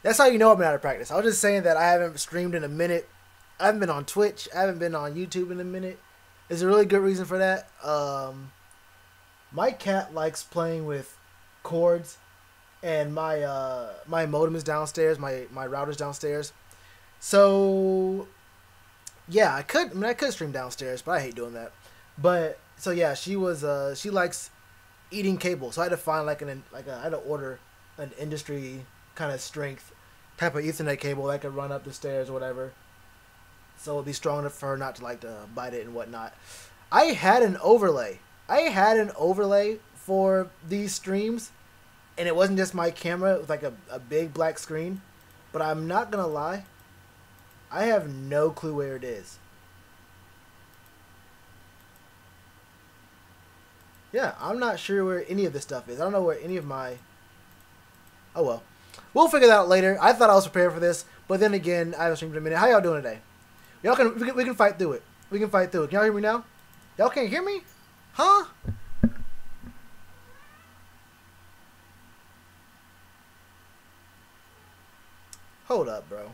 That's how you know I've been out of practice. I was just saying that I haven't streamed in a minute. I haven't been on Twitch. I haven't been on YouTube in a minute. There's a really good reason for that. My cat likes playing with cords, and my modem is downstairs. My router's downstairs. So yeah, I could stream downstairs, but I hate doing that. But so yeah, she likes eating cable. So I had to find I had to order an industry kind of strength type of Ethernet cable that could run up the stairs or whatever. So it'd be strong enough for her not to like to bite it and whatnot. I had an overlay. I had an overlay for these streams, and it wasn't just my camera. It was like a big black screen. But I'm not gonna lie, I have no clue where it is. Yeah, I'm not sure where any of this stuff is. I don't know where any of my... Oh well. We'll figure that out later. I thought I was prepared for this, but then again, I haven't streamed in a minute. How y'all doing today? We can fight through it. We can fight through it. Can y'all hear me now? Y'all can't hear me? Huh? Hold up, bro.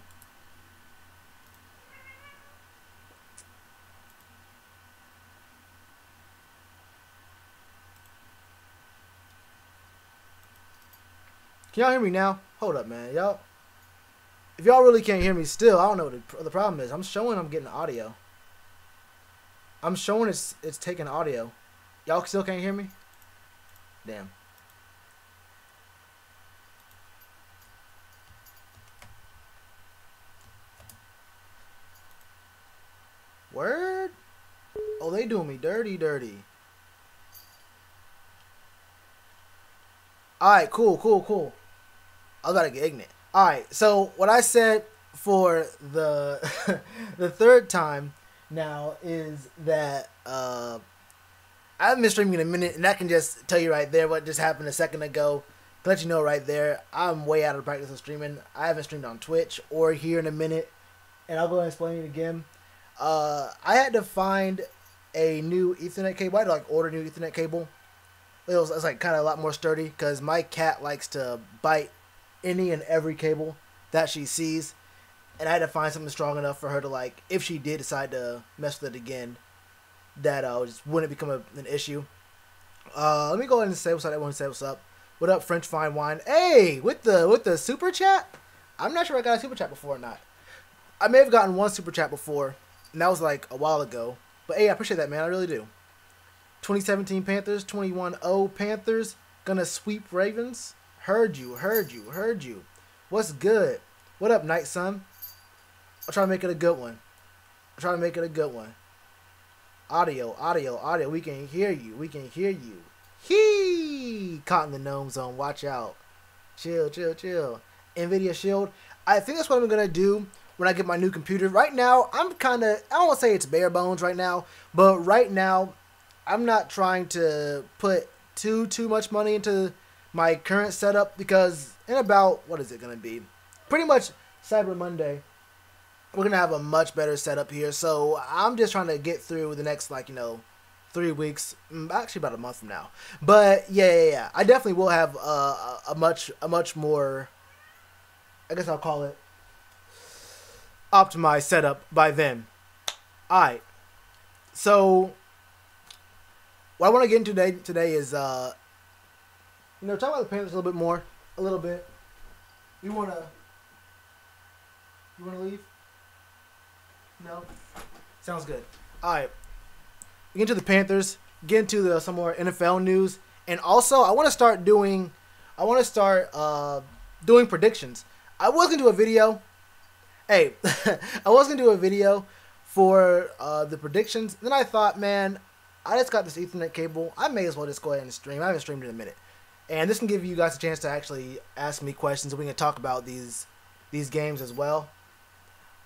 Can y'all hear me now? Hold up, man. Y'all, if y'all really can't hear me still, I don't know what the problem is. I'm showing I'm getting audio. I'm showing it's taking audio. Y'all still can't hear me? Damn. Word? Oh, they doing me dirty, dirty. Alright, cool. I gotta get ignorant. Alright, so what I said for the the third time now is that I haven't been streaming in a minute, and I can just tell you right there what just happened a second ago. To let you know right there, I'm way out of practice of streaming. I haven't streamed on Twitch or here in a minute, and I'll go ahead and explain it again. I had to find a new Ethernet cable. I had to like order a new Ethernet cable. It was like kind of a lot more sturdy because my cat likes to bite any and every cable that she sees, and I had to find something strong enough for her to like, if she did decide to mess with it again, that just wouldn't become an issue. Let me go ahead and say what's up. Everyone say what's up. What up, French Fine Wine? Hey, with the super chat. I'm not sure I got a super chat before or not. I may have gotten one super chat before, and that was like a while ago. But hey, I appreciate that, man. I really do. 2017 Panthers, 21-0 Panthers, gonna sweep Ravens. Heard you. What's good? What up, Night Sun? I'll try to make it a good one. Audio. We can hear you. Hee! Caught in the gnome zone. Watch out. Chill. NVIDIA Shield. I think that's what I'm gonna do when I get my new computer. Right now, I don't want to say it's bare bones right now, but right now, I'm not trying to put too much money into my current setup because in about, what is it going to be? Pretty much Cyber Monday, we're going to have a much better setup here. So I'm just trying to get through the next, 3 weeks, actually about a month from now. But yeah. I definitely will have a much more, I guess I'll call it, optimized setup by then. Alright. So what I want to get into today is, talk about the Panthers a little bit more. A little bit. You want to leave? No? Sounds good. Alright. Get into the Panthers. Get into some more NFL news. And also, I want to start doing predictions. I was going to do a video. Hey, I was going to do a video for the predictions. Then I thought, man, I just got this Ethernet cable. I may as well just go ahead and stream. I haven't streamed in a minute. And this can give you guys a chance to actually ask me questions, and we can talk about these games as well.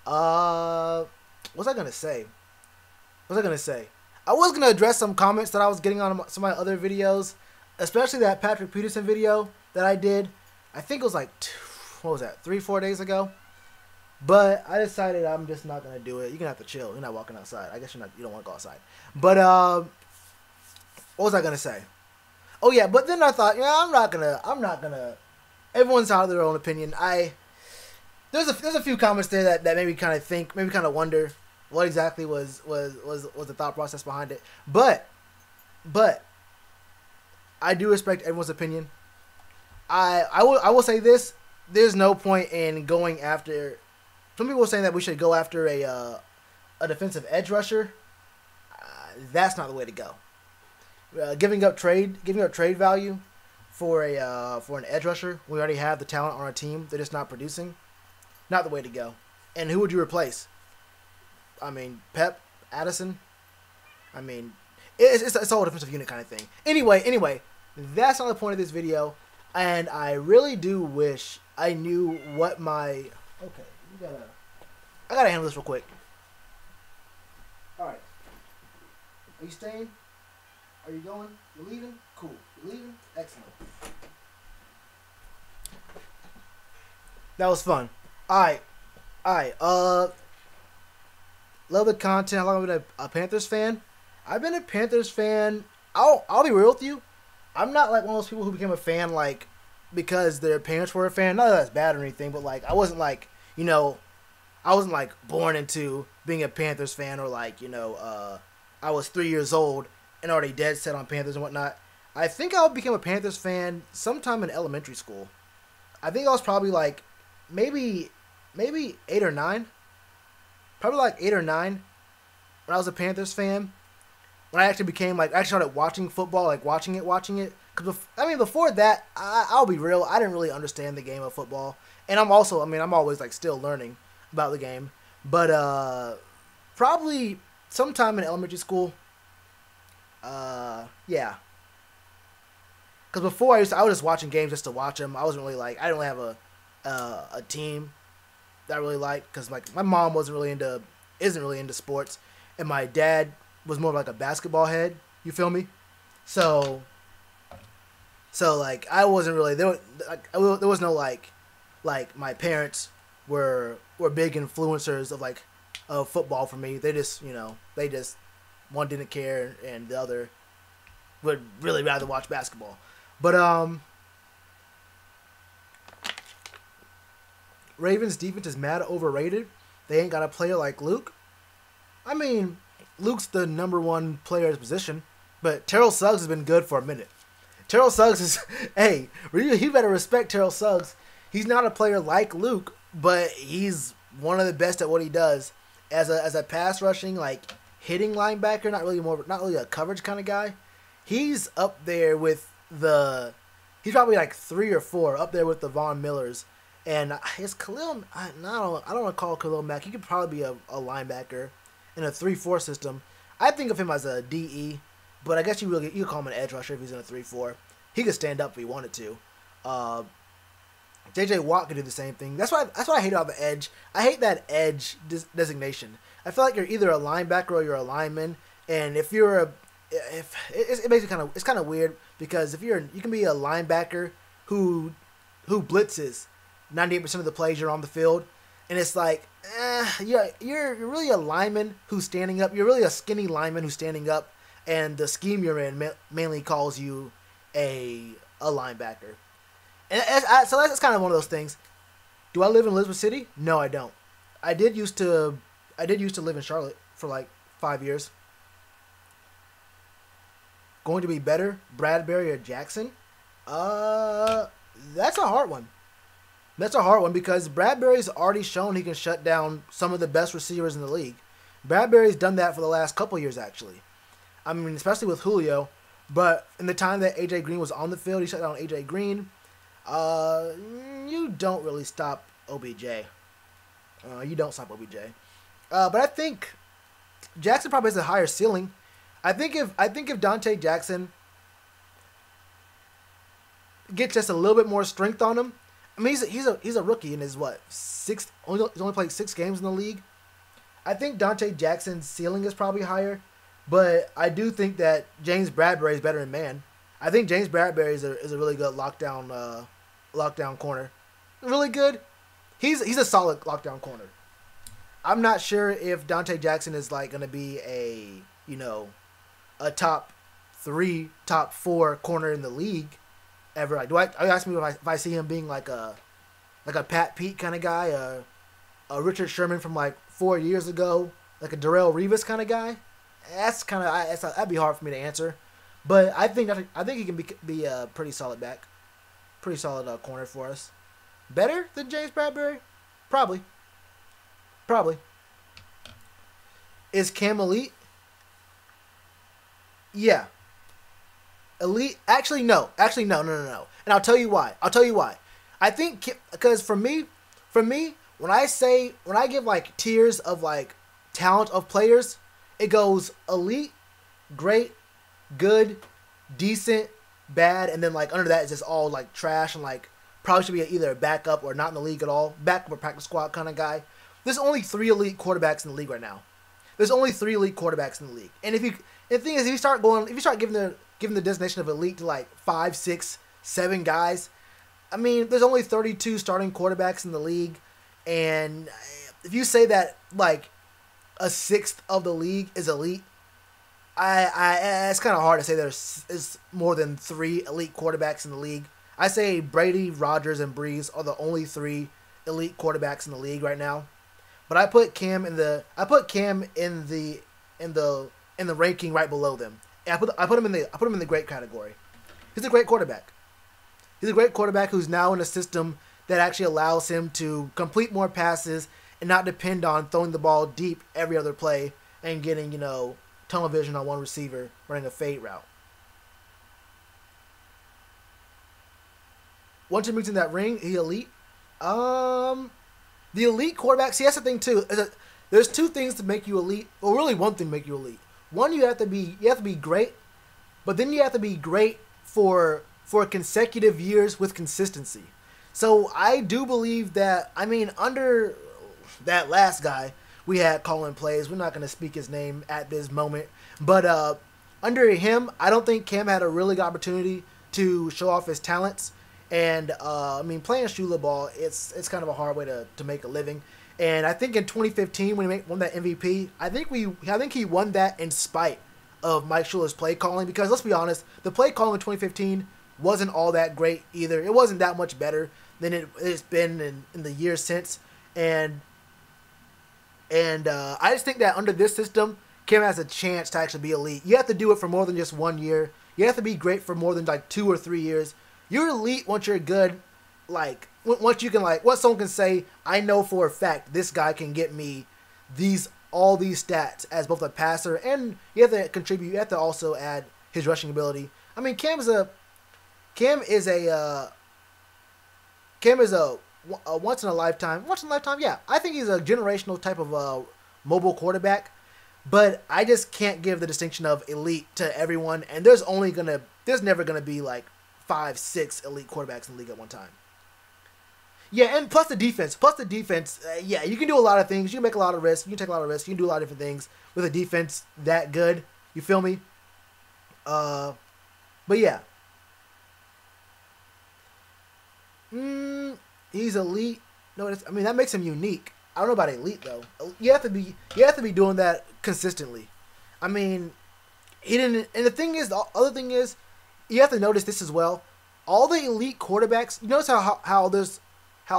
What was I going to say? I was going to address some comments that I was getting on some of my other videos, especially that Patrick Peterson video that I did. I think it was like, 3-4 days ago? But I decided I'm just not gonna do it. You're gonna have to chill. You're not walking outside. I guess you don't want to go outside. But what was I gonna say? Oh yeah, but then I thought, I'm not gonna. Everyone's out of their own opinion. I there's a few comments there that made me kind of think, maybe kind of wonder what exactly was the thought process behind it. But I do respect everyone's opinion. I will say this: there's no point in going after. Some people are saying that we should go after a defensive edge rusher. That's not the way to go. Giving up trade value for an edge rusher. We already have the talent on our team. They're just not producing. Not the way to go. And who would you replace? I mean, Pep, Addison. I mean, it's all a defensive unit kind of thing. Anyway, that's not the point of this video. And I really do wish I knew what my... Okay, I gotta handle this real quick. Alright. Are you staying? Are you going? You're leaving? Cool. You're leaving? Excellent. That was fun. Alright. Love the content. How long have I been a Panthers fan? I've been a Panthers fan. I'll be real with you. I'm not like one of those people who became a fan like because their parents were a fan. Not that that's bad or anything, but like I wasn't like, I wasn't like born into being a Panthers fan or like, I was 3 years old and already dead set on Panthers and whatnot. I think I became a Panthers fan sometime in elementary school. I think I was probably like maybe 8 or 9. Probably like 8 or 9 when I was a Panthers fan. When I actually became like, I actually started watching football, like watching it. Cause before that, I'll be real, I didn't really understand the game of football. And I'm always like still learning about the game. But probably sometime in elementary school. Yeah. Cause before I was just watching games just to watch them. I wasn't really like, I didn't really have a team that I really liked. Cause like my mom isn't really into sports, and my dad was more like a basketball head. You feel me? So like I wasn't really there was no like my parents were big influencers of football for me. They just one didn't care and the other would really rather watch basketball. But Ravens defense is mad overrated. They ain't got a player like Luke. I mean, Luke's the number one player at his position, but Terrell Suggs has been good for a minute. Terrell Suggs is, hey, you better respect Terrell Suggs. He's not a player like Luke, but he's one of the best at what he does as a pass rushing, like hitting linebacker. Not really a coverage kind of guy. He's up there with he's probably like 3 or 4 up there with the Von Millers. And his Khalil, I don't want to call Khalil Mack. He could probably be a linebacker in a 3-4 system. I think of him as a DE, but I guess you could call him an edge rusher if he's in a 3-4. He could stand up if he wanted to. J.J. Watt could do the same thing. That's what I hate about the edge. I hate that edge designation. I feel like you're either a linebacker or you're a lineman, and if it makes it it's kind of weird because if you can be a linebacker who blitzes 98% of the plays you're on the field, and it's like, you're really a lineman who's standing up. You're really a skinny lineman who's standing up, and the scheme you're in mainly calls you a linebacker. And so that's kind of one of those things. Do I live in Elizabeth City? No, I don't. I did used to live in Charlotte for like 5 years. Going to be better, Bradbury or Jackson? That's a hard one. That's a hard one because Bradbury's already shown he can shut down some of the best receivers in the league. Bradbury's done that for the last couple years, actually. I mean, especially with Julio. But in the time that A.J. Green was on the field, he shut down A.J. Green. You don't really stop OBJ. You don't stop OBJ. But I think Jackson probably has a higher ceiling. I think if Dante Jackson gets just a little bit more strength on him. I mean, he's a rookie in his he's only played 6 games in the league. I think Dante Jackson's ceiling is probably higher, but I do think that James Bradbury is better in man. I think James Bradbury is a really good lockdown corner. Really good. He's a solid lockdown corner. I'm not sure if Dante Jackson is like going to be a top 3, top 4 corner in the league ever. Like, are you asking me if I see him being like a like a Pat Pete kind of guy, a Richard Sherman from like 4 years ago, like a Darrell Revis kind of guy. That's kind of that'd be hard for me to answer, but I think he can be a pretty solid back, pretty solid corner for us. Better than James Bradbury, probably, probably. Is Cam elite? Yeah, elite. Actually, no. Actually, no, no, no, no. And I'll tell you why. I'll tell you why. I think because for me, when I give like tiers of like talent of players, it goes elite, great, good, decent, bad, and then like under that is just all like trash and like probably should be either a backup or not in the league at all, backup or practice squad kind of guy. There's only 3 elite quarterbacks in the league right now. There's only 3 elite quarterbacks in the league, and the thing is, if you start giving the designation of elite to like 5, 6, 7 guys, I mean, there's only 32 starting quarterbacks in the league, and if you say that like a sixth of the league is elite, it's kind of hard to say there's more than 3 elite quarterbacks in the league. I say Brady, Rodgers, and Breeze are the only 3 elite quarterbacks in the league right now. But I put Cam in the ranking right below them. And I put him in the great category. He's a great quarterback. He's a great quarterback who's now in a system that actually allows him to complete more passes and not depend on throwing the ball deep every other play and getting, tunnel vision on one receiver running a fade route. Once he moves in that ring, he elite. The elite quarterback, see, that's the thing too. There's 2 things to make you elite, or really 1 thing to make you elite. One, you have to be great, but then you have to be great for consecutive years with consistency. So I do believe that, I mean, under that last guy, we had calling plays. We're not going to speak his name at this moment. But under him, I don't think Cam had a really good opportunity to show off his talents. And, I mean, playing Shula ball, it's kind of a hard way to make a living. And I think in 2015, when he won that MVP, I think he won that in spite of Mike Shula's play calling. Because let's be honest, the play calling in 2015 wasn't all that great either. It wasn't that much better than it's been in the years since. And I just think that under this system, Cam has a chance to actually be elite. You have to do it for more than just 1 year. You have to be great for more than like 2 or 3 years. You're elite once you're good. Like once someone can say, I know for a fact this guy can get me all these stats as both a passer, and you have to contribute. You have to also add his rushing ability. I mean, Cam is a once in a lifetime. Yeah, I think he's a generational type of mobile quarterback. But I just can't give the distinction of elite to everyone, and there's never gonna be like 5, 6 elite quarterbacks in the league at one time. Yeah, and plus the defense. Yeah, you can do a lot of things. You can make a lot of risks. You can take a lot of risks. You can do a lot of different things with a defense that good. You feel me? But yeah. He's elite. No, I mean that makes him unique. I don't know about elite though. You have to be doing that consistently. I mean, he didn't. And the other thing is, you have to notice this as well. All the elite quarterbacks. You notice how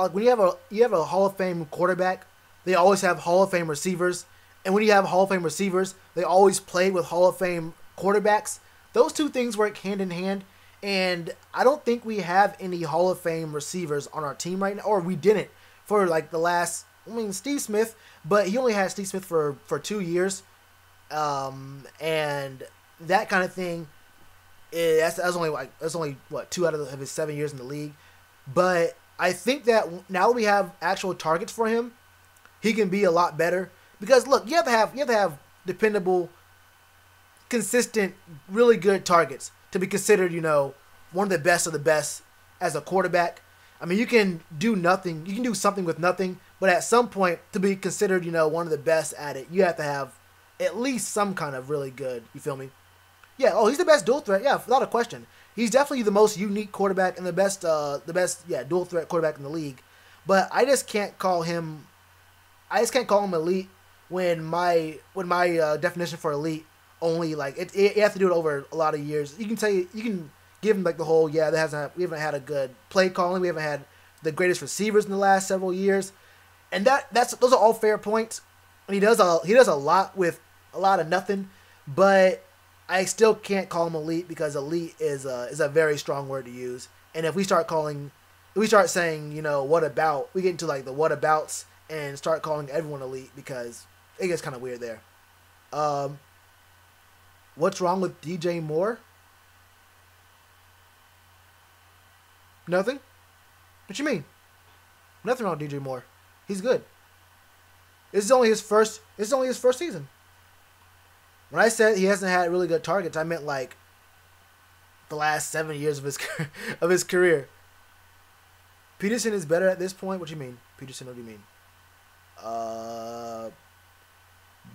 like when you have a Hall of Fame quarterback, they always have Hall of Fame receivers, and when you have Hall of Fame receivers, they always play with Hall of Fame quarterbacks. Those 2 things work hand in hand, and I don't think we have any Hall of Fame receivers on our team right now, or we didn't for like the last. I mean, Steve Smith, but he only had Steve Smith for 2 years, and that kind of thing. That's only what 2 out of his 7 years in the league, but I think that now we have actual targets for him, he can be a lot better. Because look, you have to have dependable, consistent, really good targets to be considered, one of the best as a quarterback. I mean, you can do nothing. You can do something with nothing, but at some point, to be considered, one of the best at it, you have to have at least some kind of really good. You feel me? Yeah. Oh, he's the best dual threat. Yeah, without a question. He's definitely the most unique quarterback and the best dual threat quarterback in the league. But I just can't call him elite when my definition for elite only like you have to do it over a lot of years. You can give him like the whole we haven't had a good play calling. We haven't had the greatest receivers in the last several years, and those are all fair points. And he does a lot with a lot of nothing, but I still can't call him elite because elite is a very strong word to use. And if we start saying, what about, we get into like the what abouts and start calling everyone elite because it gets kind of weird there. What's wrong with DJ Moore? Nothing? What you mean? Nothing wrong with DJ Moore. He's good. This is only his first season. When I said he hasn't had really good targets, I meant like the last 7 years of his career. Peterson is better at this point. What do you mean, Peterson? What do you mean?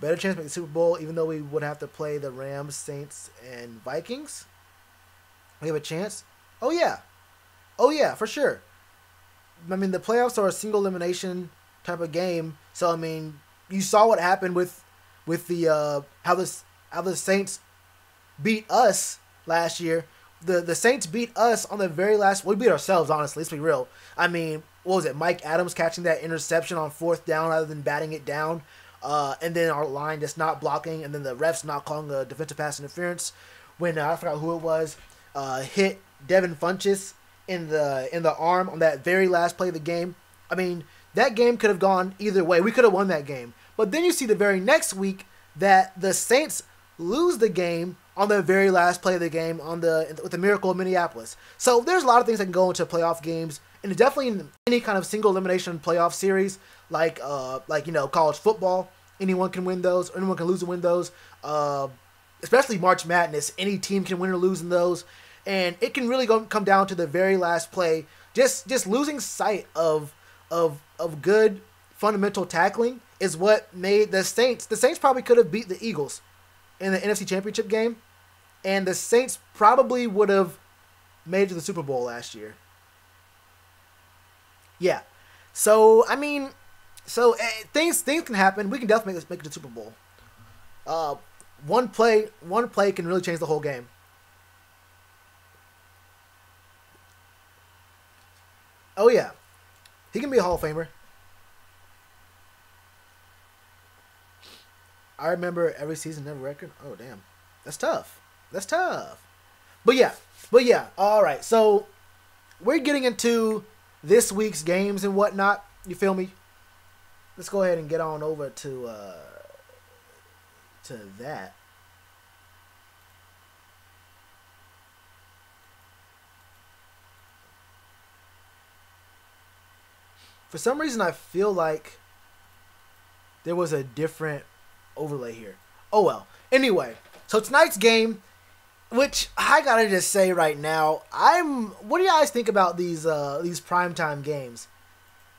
Better chance to make the Super Bowl, even though we would have to play the Rams, Saints, and Vikings. We have a chance. Oh yeah, for sure. I mean, the playoffs are a single elimination type of game, so I mean, you saw what happened with the how the Saints beat us last year. The Saints beat us on the very last. We beat ourselves, honestly. Let's be real. I mean, what was it? Mike Adams catching that interception on 4th down rather than batting it down, and then our line just not blocking, and then the refs not calling a defensive pass interference when I forgot who it was hit Devin Funchess in the arm on that very last play of the game. I mean, that game could have gone either way. We could have won that game. But then you see the very next week that the Saints lose the game on the very last play of the game with the Miracle of Minneapolis. So there's a lot of things that can go into playoff games, and definitely in any kind of single elimination playoff series, like college football, anyone can win those, anyone can lose and win those. Especially March Madness, any team can win or lose in those, and it can really come down to the very last play. Just losing sight of good fundamental tackling is what made the Saints. The Saints probably could have beat the Eagles in the NFC Championship game, and the Saints probably would have made it to the Super Bowl last year. Yeah. So, I mean, things can happen. We can definitely make it to the Super Bowl. One play can really change the whole game. Oh, yeah. He can be a Hall of Famer. I remember every season, every record. Oh, damn. That's tough. But yeah. All right. So we're getting into this week's games and whatnot. You feel me? Let's go ahead and get on over to that. For some reason, I feel like there was a different overlay here. Oh well. Anyway, so tonight's game, which I gotta just say right now, what do you guys think about these primetime games?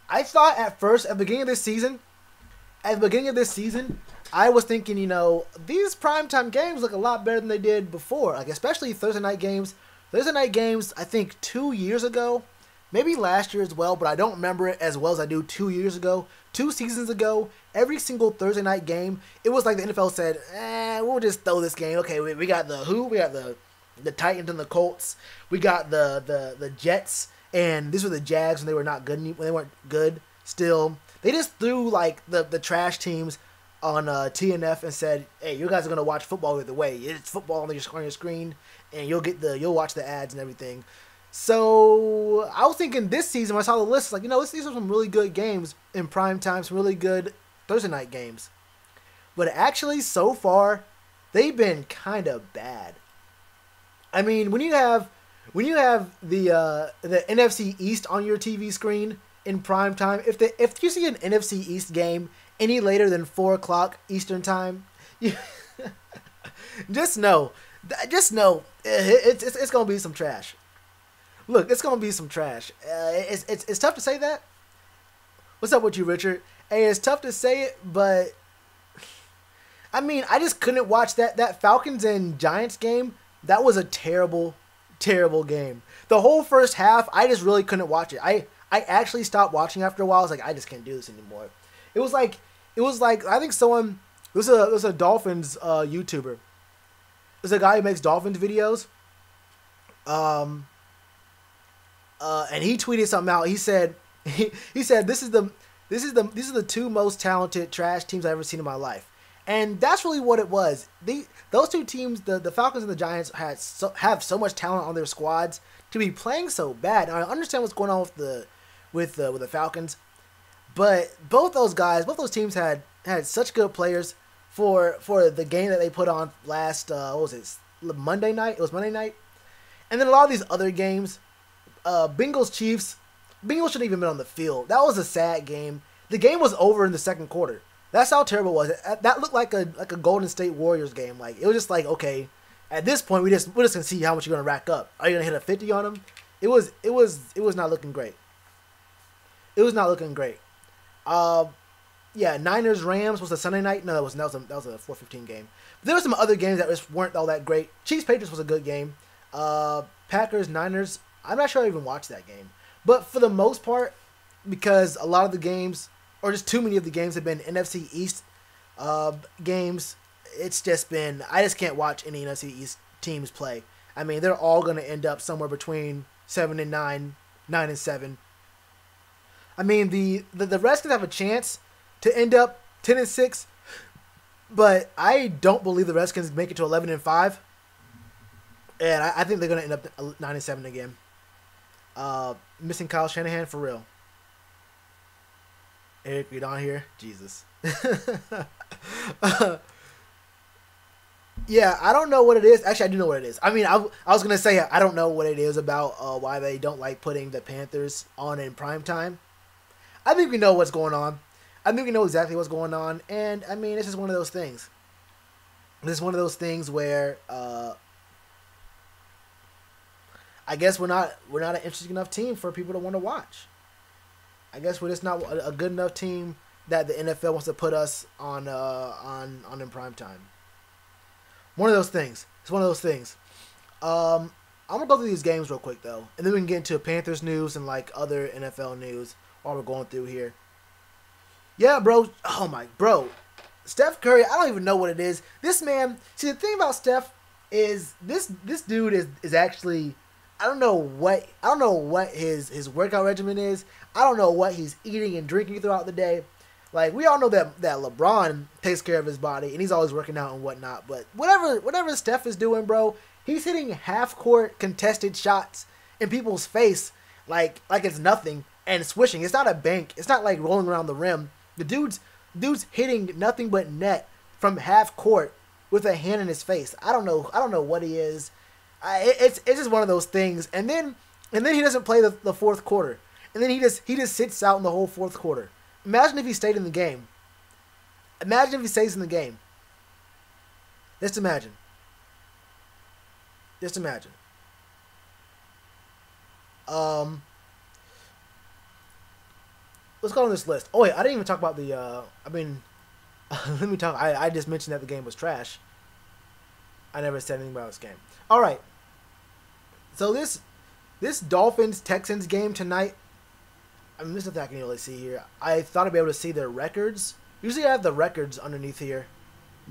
I thought at first, at the beginning of this season, I was thinking, these primetime games look a lot better than they did before. Like, especially Thursday night games. Thursday night games, I think 2 years ago, maybe last year as well, but I don't remember it as well as I do 2 years ago. 2 seasons ago, every single Thursday night game, it was like the NFL said, we'll just throw this game. Okay, we got we got the Titans and the Colts. We got the Jets, and these were the Jags when they were not good, when they weren't good still. They just threw like the trash teams on TNF and said, hey, you guys are gonna watch football either way. It's football on your screen, and you'll watch the ads and everything. So I was thinking this season when I saw the list, like, these are some really good games in prime time, some really good Thursday night games. But actually, so far, they've been kind of bad. I mean, when you have the NFC East on your TV screen in prime time, if you see an NFC East game any later than 4:00 Eastern time, just know it's gonna be some trash. Look, it's gonna be some trash. It's tough to say that. What's up with you, Richard? Hey, it's tough to say it, but I mean, I just couldn't watch that Falcons and Giants game. That was a terrible, terrible game. The whole first half, I just really couldn't watch it. I actually stopped watching after a while. I was like, I just can't do this anymore. It was like I think someone, it was a Dolphins YouTuber. There's a guy who makes Dolphins videos. and he tweeted something out. He said he said these are the two most talented trash teams I've ever seen in my life, and that's really what it was. Those two teams, the Falcons and the Giants, have so much talent on their squads to be playing so bad. Now, I understand what's going on with the Falcons, but both those teams had such good players for the game that they put on last what was it, Monday night? It was Monday night, and then a lot of these other games, Bengals Chiefs. Bengals shouldn't even been on the field. That was a sad game. The game was over in the second quarter. That's how terrible it was. That looked like a Golden State Warriors game. Like, it was just like, okay, at this point we're just gonna see how much you're gonna rack up. Are you gonna hit a 50 on them? It was not looking great. It was not looking great. Yeah, Niners Rams was a Sunday night. No, that was a 4:15 game. But there were some other games that just weren't all that great. Chiefs Patriots was a good game. Packers Niners. I'm not sure I even watched that game. But for the most part, because a lot of the games, or just too many of the games, have been NFC East games, it's just been, I just can't watch any NFC East teams play. I mean, they're all going to end up somewhere between 7-9, 9-7. I mean, the Redskins have a chance to end up 10-6, but I don't believe the Redskins make it to 11-5, and I think they're going to end up 9-7 again. Missing Kyle Shanahan for real. Eric, you're on here? Jesus. Yeah, I don't know what it is. Actually, I do know what it is. I mean, I was going to say I don't know what it is about why they don't like putting the Panthers on in primetime. I think we know what's going on. I think we know exactly what's going on. And, I mean, it's just one of those things. This is one of those things where I guess we're not an interesting enough team for people to want to watch. I guess we're just not a good enough team that the NFL wants to put us on in prime time. One of those things. It's one of those things. I'm gonna go through these games real quick though, and then we can get into Panthers news and like other NFL news while we're going through here. Yeah, bro. Oh my, bro. Steph Curry. I don't even know what it is. This man. See, the thing about Steph is this dude is actually. I don't know what his workout regimen is. I don't know what he's eating and drinking throughout the day. Like, we all know that LeBron takes care of his body and he's always working out and whatnot. But whatever Steph is doing, bro, he's hitting half-court contested shots in people's face like it's nothing and swishing. It's not a bank. It's not like rolling around the rim. The dude's hitting nothing but net from half-court with a hand in his face. I don't know what he is. It's just one of those things, and then he doesn't play the fourth quarter, and then he just sits out in the whole fourth quarter. Imagine if he stayed in the game. Imagine if he stays in the game. Just imagine. Just imagine. Let's go on this list. Oh wait, I didn't even talk about the. Let me talk. I just mentioned that the game was trash. I never said anything about this game. All right. So this Dolphins-Texans game tonight, I mean, there's nothing I can really see here. I thought I'd be able to see their records. Usually I have the records underneath here,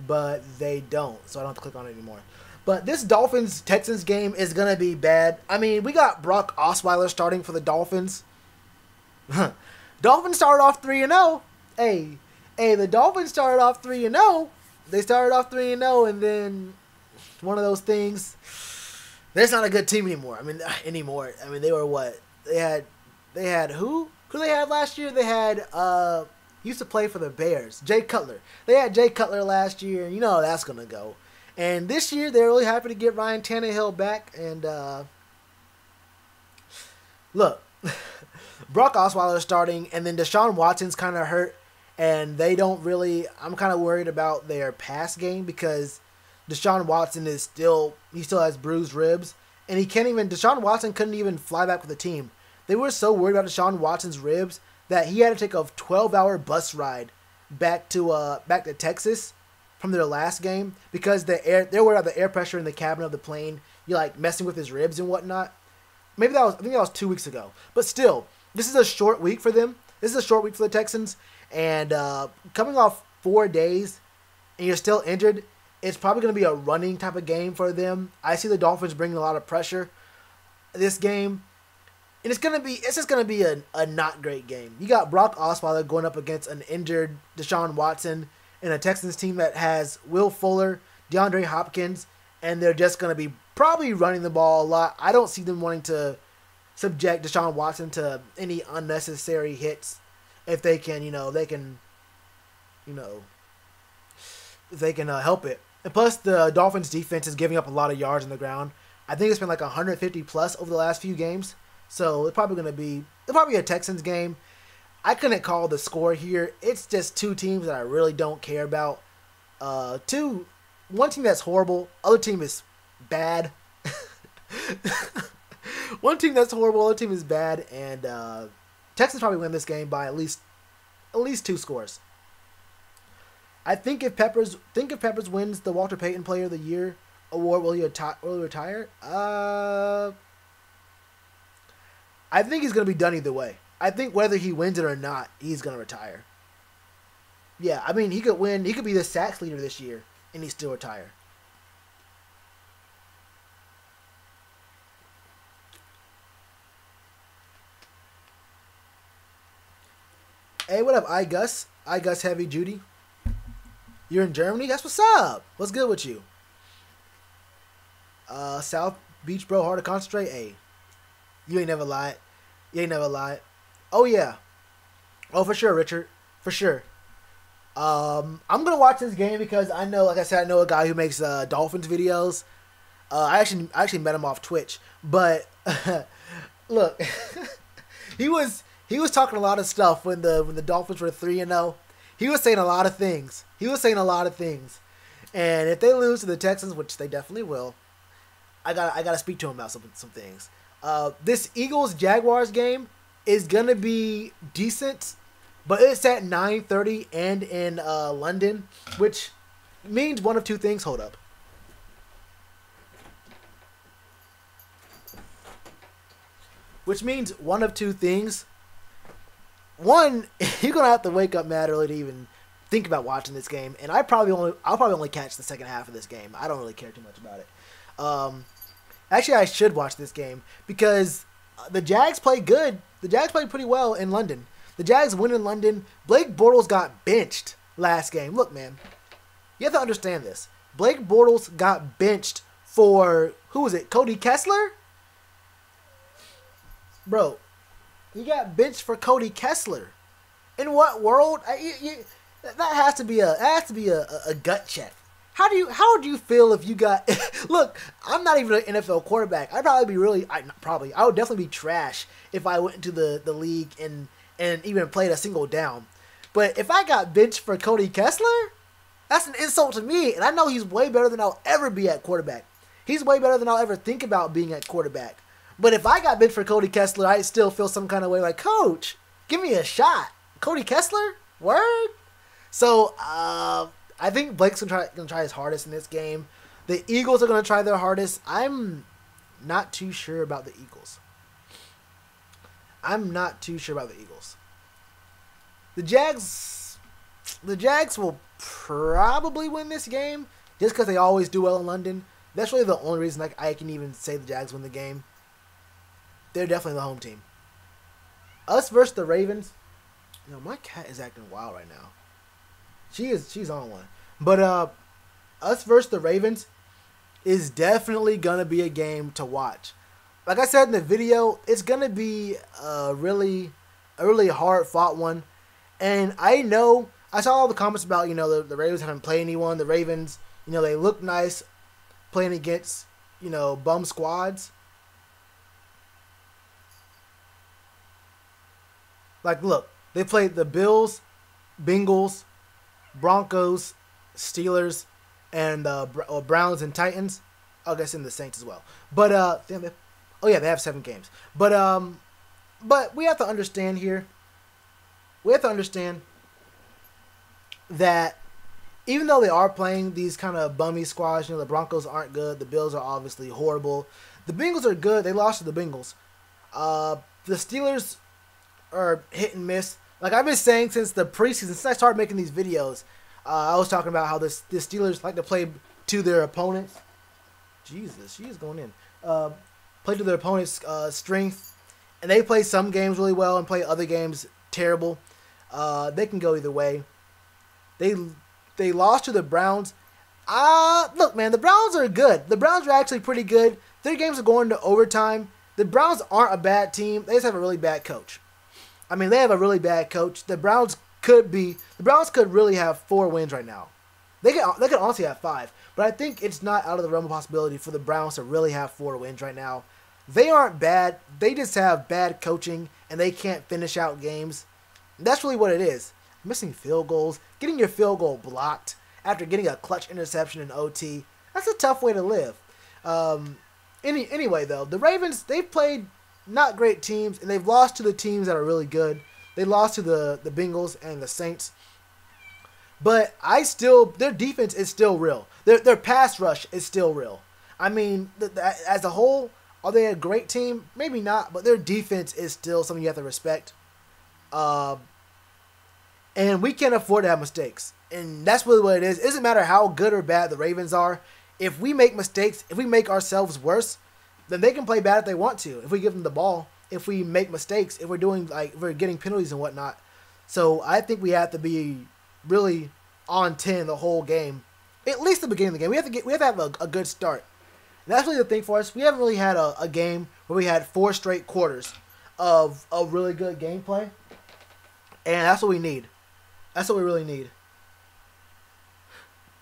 but they don't, so I don't have to click on it anymore. But this Dolphins-Texans game is going to be bad. I mean, we got Brock Osweiler starting for the Dolphins. Dolphins started off 3-0. Hey, the Dolphins started off 3-0. They started off 3-0, and then one of those things. They're not a good team anymore. I mean, they were what? They had who? Who they had last year? They had used to play for the Bears, Jay Cutler. They had Jay Cutler last year, and you know how that's gonna go. And this year, they're really happy to get Ryan Tannehill back. And look, Brock Osweiler starting, and then Deshaun Watson's kind of hurt, and they don't really. I'm kind of worried about their pass game because Deshaun Watson still has bruised ribs, and Deshaun Watson couldn't even fly back with the team. They were so worried about Deshaun Watson's ribs that he had to take a 12-hour bus ride back to Texas from their last game because they were worried about the air pressure in the cabin of the plane. You're like messing with his ribs and whatnot. I think that was 2 weeks ago. But still, this is a short week for them. This is a short week for the Texans, and coming off 4 days, and you're still injured. It's probably going to be a running type of game for them. I see the Dolphins bringing a lot of pressure this game. And it's just gonna be a not great game. You got Brock Osweiler going up against an injured Deshaun Watson in a Texans team that has Will Fuller, DeAndre Hopkins, and they're just gonna be probably running the ball a lot. I don't see them wanting to subject Deshaun Watson to any unnecessary hits if they can, help it. And plus, the Dolphins' defense is giving up a lot of yards on the ground. I think it's been like 150 plus over the last few games. So it's probably a Texans game. I couldn't call the score here. It's just two teams that I really don't care about. One team that's horrible, other team is bad. One team that's horrible, other team is bad, and Texans probably win this game by at least 2 scores. I think if Peppers wins the Walter Payton Player of the Year award, will he retire? I think he's gonna be done either way. I think whether he wins it or not, he's gonna retire. Yeah, I mean he could win. He could be the sacks leader this year, and he still retire. Hey, what up, iGus? iGus Heavy Judy. You're in Germany? That's what's up. What's good with you? South Beach, bro. Hard to concentrate. Hey, you ain't never lied. Oh, yeah. Oh, for sure, Richard. For sure. I'm going to watch this game because I know, like I said, I know a guy who makes Dolphins videos. I actually met him off Twitch. But, look, he was talking a lot of stuff when the Dolphins were 3-0. He was saying a lot of things. And if they lose to the Texans, which they definitely will, I gotta speak to him about some things. This Eagles-Jaguars game is gonna be decent, but it's at 9:30 and in London, which means one of two things. Hold up. Which means one of two things. One, you're gonna have to wake up mad early to even think about watching this game, and I'll probably only catch the second half of this game. I don't really care too much about it. Actually, I should watch this game because the Jags play good. The Jags played pretty well in London. The Jags win in London. Blake Bortles got benched last game. Look, man, you have to understand this. Blake Bortles got benched for, who was it? Cody Kessler? Bro, he got benched for Cody Kessler. In what world? That has to be a gut check. How would you feel if you got? Look, I'm not even an NFL quarterback. I would definitely be trash if I went into the league and even played a single down. But if I got benched for Cody Kessler, that's an insult to me. And I know he's way better than I'll ever be at quarterback. He's way better than I'll ever think about being at quarterback. But if I got benched for Cody Kessler, I still feel some kind of way like, Coach, give me a shot. Cody Kessler? Word? So, I think Blake's gonna try his hardest in this game. The Eagles are gonna try their hardest. I'm not too sure about the Eagles. The Jags will probably win this game just because they always do well in London. That's really the only reason I can even say the Jags win the game. They're definitely the home team. Us versus the Ravens. You know, my cat is acting wild right now. She's on one. But us versus the Ravens is definitely gonna be a game to watch. Like I said in the video, it's gonna be a really hard fought one. And I know I saw all the comments about, the Ravens haven't played anyone. The Ravens, they look nice playing against, bum squads. Like, look, they played the Bills, Bengals, Broncos, Steelers, and Browns and Titans. I guess in the Saints as well. But they have 7 games. But we have to understand here. We have to understand that even though they are playing these kind of bummy squads, the Broncos aren't good. The Bills are obviously horrible. The Bengals are good. They lost to the Bengals. The Steelers are hit and miss. Like I've been saying since the preseason, since I started making these videos, I was talking about how the Steelers like to play to their opponents. Jesus, she is going in. Play to their opponent's strength and they play some games really well and play other games terrible. They can go either way. They lost to the Browns. Look, man, the Browns are good. The Browns are actually pretty good. Their games are going to overtime. The Browns aren't a bad team. They just have a really bad coach. I mean, they have a really bad coach. The Browns could really have 4 wins right now. They could honestly have 5. But I think it's not out of the realm of possibility for the Browns to really have 4 wins right now. They aren't bad. They just have bad coaching, and they can't finish out games. That's really what it is. Missing field goals, getting your field goal blocked after getting a clutch interception in OT. That's a tough way to live. Anyway, though, the Ravens, they've played not great teams, and they've lost to the teams that are really good. They lost to the Bengals and the Saints. But their defense is still real. Their pass rush is still real. I mean, as a whole, are they a great team? Maybe not, but their defense is still something you have to respect. And we can't afford to have mistakes. And that's really what it is. It doesn't matter how good or bad the Ravens are. If we make mistakes, if we make ourselves worse, then they can play bad if they want to. If we give them the ball, if we make mistakes, if we're getting penalties and whatnot. So I think we have to be really on 10 the whole game. At least the beginning of the game. We have to have a good start. And that's really the thing for us. We haven't really had a game where we had 4 straight quarters of really good gameplay. And that's what we need. That's what we really need.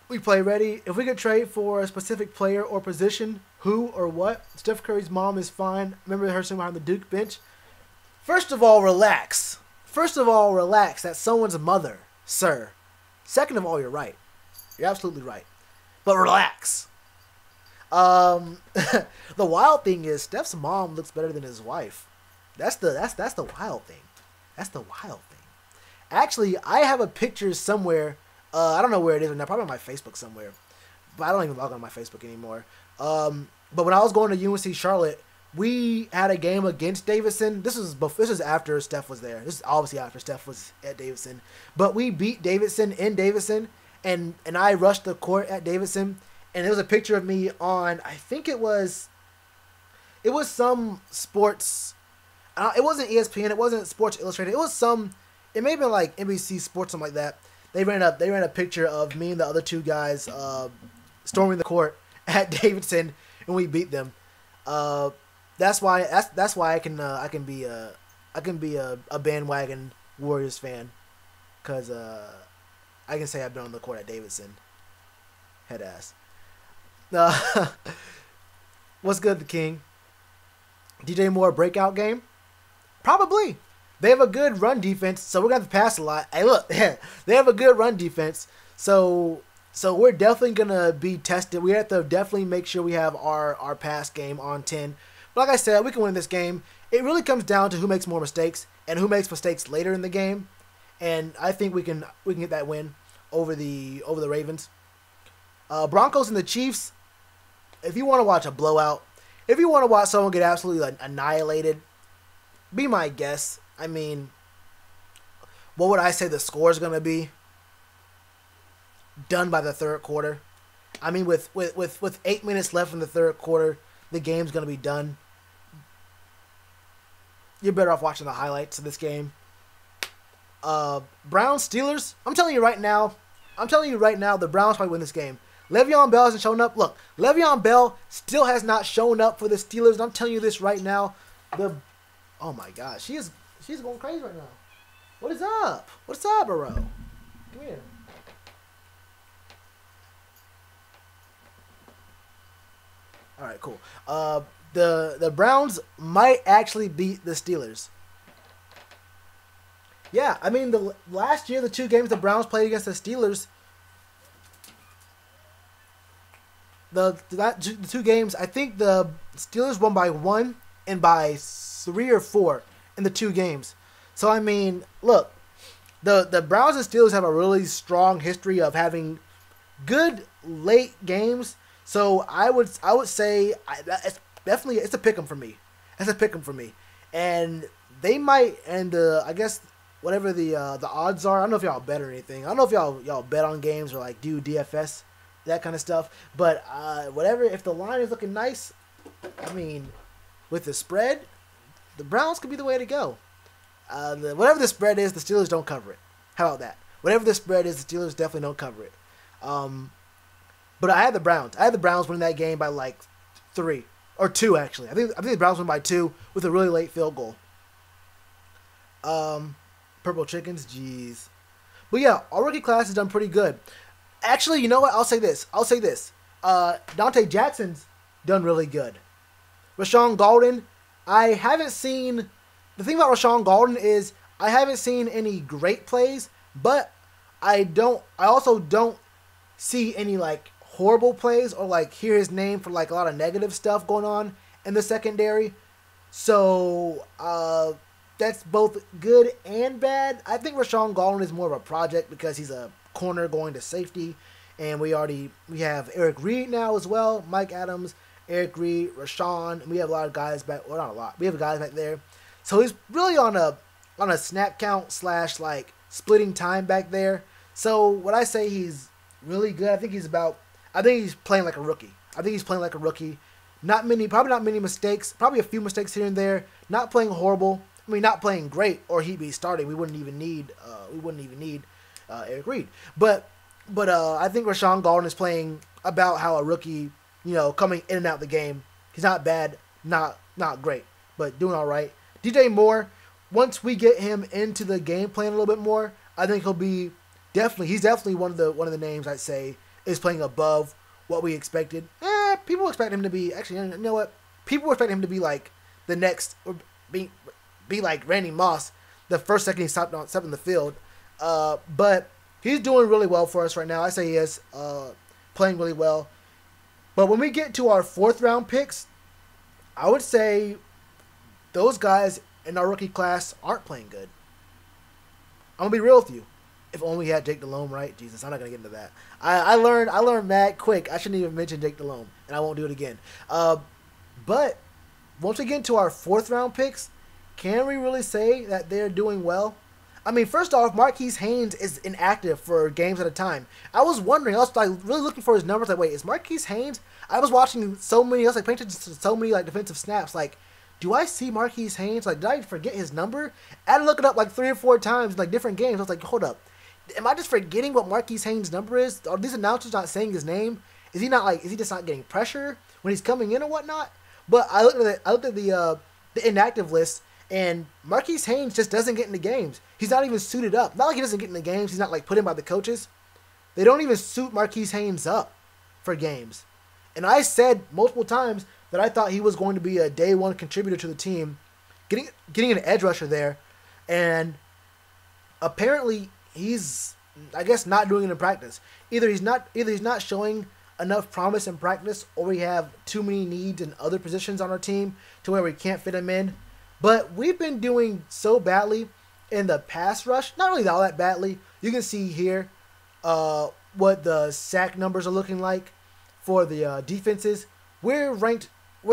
We play ready. If we could trade for a specific player or position, who or what? Steph Curry's mom is fine. Remember her sitting behind the Duke bench? First of all, relax. That's someone's mother, sir. Second of all, you're right. You're absolutely right. But relax. The wild thing is Steph's mom looks better than his wife. That's the wild thing. That's the wild thing. Actually, I have a picture somewhere. I don't know where it is right now. Probably on my Facebook somewhere. But I don't even log on my Facebook anymore. But when I was going to UNC Charlotte, we had a game against Davidson. This was after Steph was there. This is obviously after Steph was at Davidson. But we beat Davidson in Davidson, and I rushed the court at Davidson. And there was a picture of me on, I think it was some sports. It wasn't ESPN. It wasn't Sports Illustrated. It may have been like NBC Sports, something like that. They ran a picture of me and the other 2 guys storming the court at Davidson, and we beat them. That's why I can be a bandwagon Warriors fan, because I can say I've been on the court at Davidson. Head ass. What's good, the King? DJ Moore breakout game? Probably. They have a good run defense, so we're going to have to pass a lot. Hey, look, they have a good run defense, so we're definitely going to be tested. We have to definitely make sure we have our pass game on 10. But like I said, we can win this game. It really comes down to who makes more mistakes and who makes mistakes later in the game. And I think we can get that win over the Ravens. Broncos and the Chiefs, if you want to watch a blowout, if you want to watch someone get absolutely annihilated, be my guest. I mean, what would I say the score is going to be? Done by the third quarter. I mean, with 8 minutes left in the third quarter, the game's going to be done. You're better off watching the highlights of this game. Browns, Steelers, I'm telling you right now, the Browns probably win this game. Le'Veon Bell hasn't shown up. Look, Le'Veon Bell still has not shown up for the Steelers. And I'm telling you this right now. Oh my God, she's going crazy right now. What is up? What's up, bro? Come here. All right, cool. The Browns might actually beat the Steelers. Yeah, I mean, last year, the 2 games the Browns played against the Steelers, the 2 games, I think the Steelers won by 1 and by 3 or 4 in the 2 games. So, I mean, look, the Browns and Steelers have a really strong history of having good late games. So, I would say it's definitely, it's a pick 'em for me. It's a pick 'em for me. And they might, and I guess whatever the odds are, I don't know if y'all bet or anything. I don't know if y'all bet on games or like do DFS, that kind of stuff. But whatever, if the line is looking nice, I mean, with the spread, the Browns could be the way to go. Whatever the spread is, the Steelers don't cover it. How about that? Whatever the spread is, the Steelers definitely don't cover it. But I had the Browns. I had the Browns winning that game by like 3 or 2 actually. I think the Browns won by 2 with a really late field goal. Purple chickens, jeez. But yeah, our rookie class has done pretty good. Actually, you know what? I'll say this. Dante Jackson's done really good. Rashawn Golden, I haven't seen. The thing about Rashawn Golden is I haven't seen any great plays, but I also don't see any like horrible plays or like hear his name for like a lot of negative stuff going on in the secondary. So that's both good and bad. I think Rashawn Golden is more of a project because he's a corner going to safety, and we have Eric Reed now as well, Mike Adams, Eric Reed, Rashawn, and we have a lot of guys back. Well, not a lot. We have guys back there, so he's really on a snap count / like splitting time back there. So when I say he's really good, I think he's playing like a rookie. Probably not many mistakes. Probably a few mistakes here and there. Not playing horrible. I mean, not playing great, or he'd be starting. We wouldn't even need Eric Reed. But I think Rashawn Golden is playing about how a rookie, coming in and out the game. He's not bad, not great, but doing all right. DJ Moore, once we get him into the game plan a little bit more, I think he's definitely one of the names I'd say is playing above what we expected. People expect him to be, actually, you know what? People expect him to be like the next, or be like Randy Moss the first second he stepped in the field. But he's doing really well for us right now. I say he is playing really well. But when we get to our 4th round picks, I would say those guys in our rookie class aren't playing good. I'm gonna be real with you. If only we had Jake Delhomme, right? Jesus, I'm not gonna get into that. I learned mad quick. I shouldn't even mention Jake Delhomme, and I won't do it again. But once we get into our 4th round picks, can we really say that they're doing well? I mean, first off, Marquise Haynes is inactive for games at a time. I was wondering, I was like really looking for his numbers. Like, wait, is Marquise Haynes? I was watching so many. I was like paying attention to so many like defensive snaps. Like, do I see Marquise Haynes? Like, did I forget his number? I had to look it up like 3 or 4 times, like different games. I was like, hold up, am I just forgetting what Marquise Haynes' number is? Are these announcers not saying his name? Is he just not getting pressure when he's coming in or whatnot? But I looked at the inactive list. And Marquise Haynes just doesn't get into games. He's not even suited up. Not like he doesn't get into games. He's not like put in by the coaches. They don't even suit Marquise Haynes up for games. And I said multiple times that I thought he was going to be a day 1 contributor to the team, getting an edge rusher there, and apparently he's, I guess, not doing it in practice. Either he's not showing enough promise in practice, or we have too many needs in other positions on our team to where we can't fit him in. But we've been doing so badly in the pass rush. Not really all that badly. You can see here what the sack numbers are looking like for the defenses. We're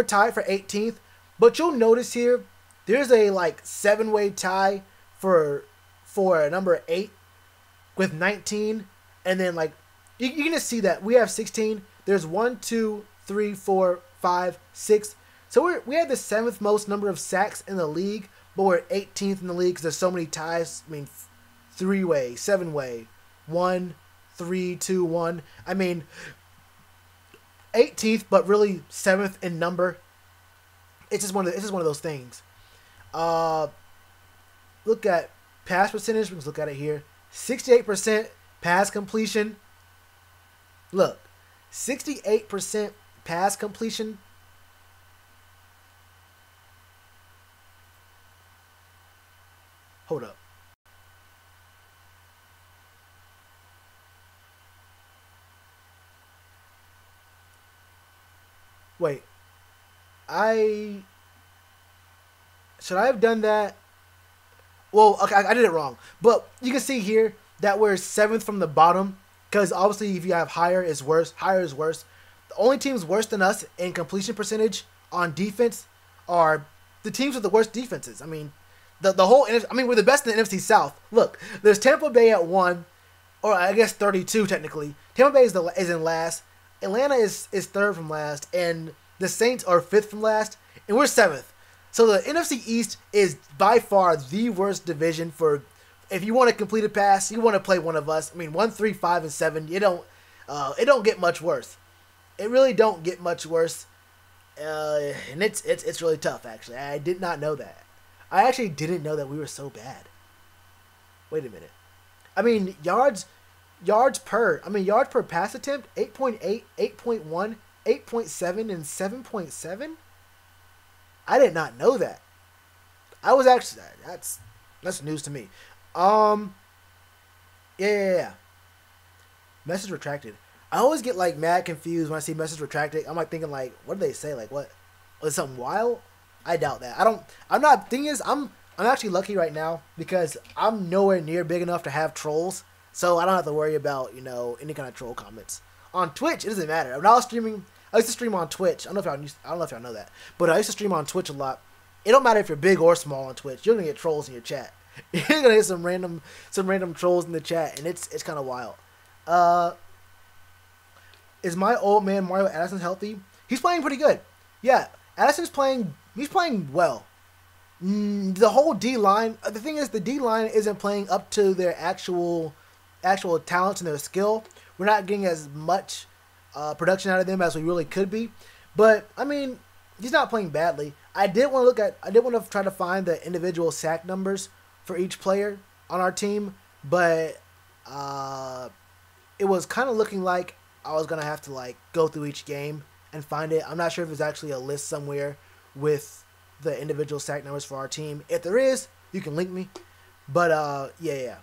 tied for 18th. But you'll notice here, there's a like 7-way tie for number 8 with 19. And then like, you're going to see that we have 16. There's 1, 2, 3, 4, 5, 6. So we have the 7th most number of sacks in the league, but we're 18th in the league because there's so many ties. I mean, 3-way, 7-way, 1, 3, 2, 1. I mean, 18th, but really 7th in number. It's just one of those things. Look at pass percentage. We can look at it here. 68% pass completion. Look, 68% pass completion. Hold up. Wait. Should I have done that? Well, okay, I did it wrong. But you can see here that we're 7th from the bottom. Because obviously if you have higher is worse. Higher is worse. The only teams worse than us in completion percentage on defense are the teams with the worst defenses. I mean, we're the best in the NFC South. Look, there's Tampa Bay at 1, or I guess 32 technically. Tampa Bay is in last. Atlanta is 3rd from last, and the Saints are 5th from last, and we're 7th. So the NFC East is by far the worst division for if you want to complete a pass, you want to play one of us. I mean, 1, 3, 5, and 7. It don't get much worse. It really don't get much worse, and it's really tough. Actually, I did not know that. I actually didn't know that we were so bad. Wait a minute. I mean, yards per pass attempt, 8.8, 8.1, 8.7, and 7.7. I did not know that. I was actually that's news to me. Yeah. Message retracted. I always get like mad confused when I see message retracted. I'm like thinking like, what did they say? Like what? Was it something wild? I doubt that. I'm not. Thing is, I'm actually lucky right now because I'm nowhere near big enough to have trolls, so I don't have to worry about any kind of troll comments. On Twitch, it doesn't matter. When I was streaming, I used to stream on Twitch. I don't know if y'all know that, but I used to stream on Twitch a lot. It don't matter if you're big or small on Twitch. You're gonna get trolls in your chat. You're gonna get some random trolls in the chat, and it's kind of wild. Is my old man Mario Addison healthy? He's playing pretty good. Yeah, Addison's playing. He's playing well. The whole D line. The thing is, the D line isn't playing up to their actual talents and their skill. We're not getting as much production out of them as we really could be. But I mean, he's not playing badly. I did want to try to find the individual sack numbers for each player on our team, but it was kind of looking like I was gonna have to like go through each game and find it. I'm not sure if there's actually a list somewhere with the individual sack numbers for our team. If there is, you can link me. But yeah.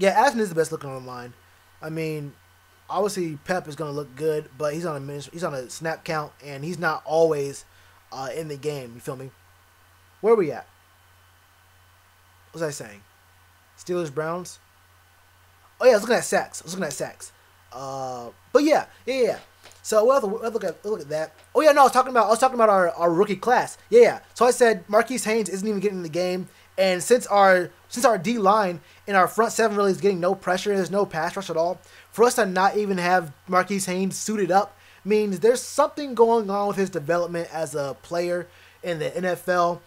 Addison is the best looking on the line. I mean, obviously Pep is gonna look good, but he's on a snap count and he's not always in the game. You feel me? Where are we at? What was I saying? Steelers Browns. Oh yeah, I was looking at sacks. But yeah. So we'll look at that. Oh yeah, no, I was talking about our rookie class. Yeah. So I said Marquise Haynes isn't even getting in the game, and since our D line and our front seven really is getting no pressure, there's no pass rush at all. For us to not even have Marquise Haynes suited up means there's something going on with his development as a player in the NFL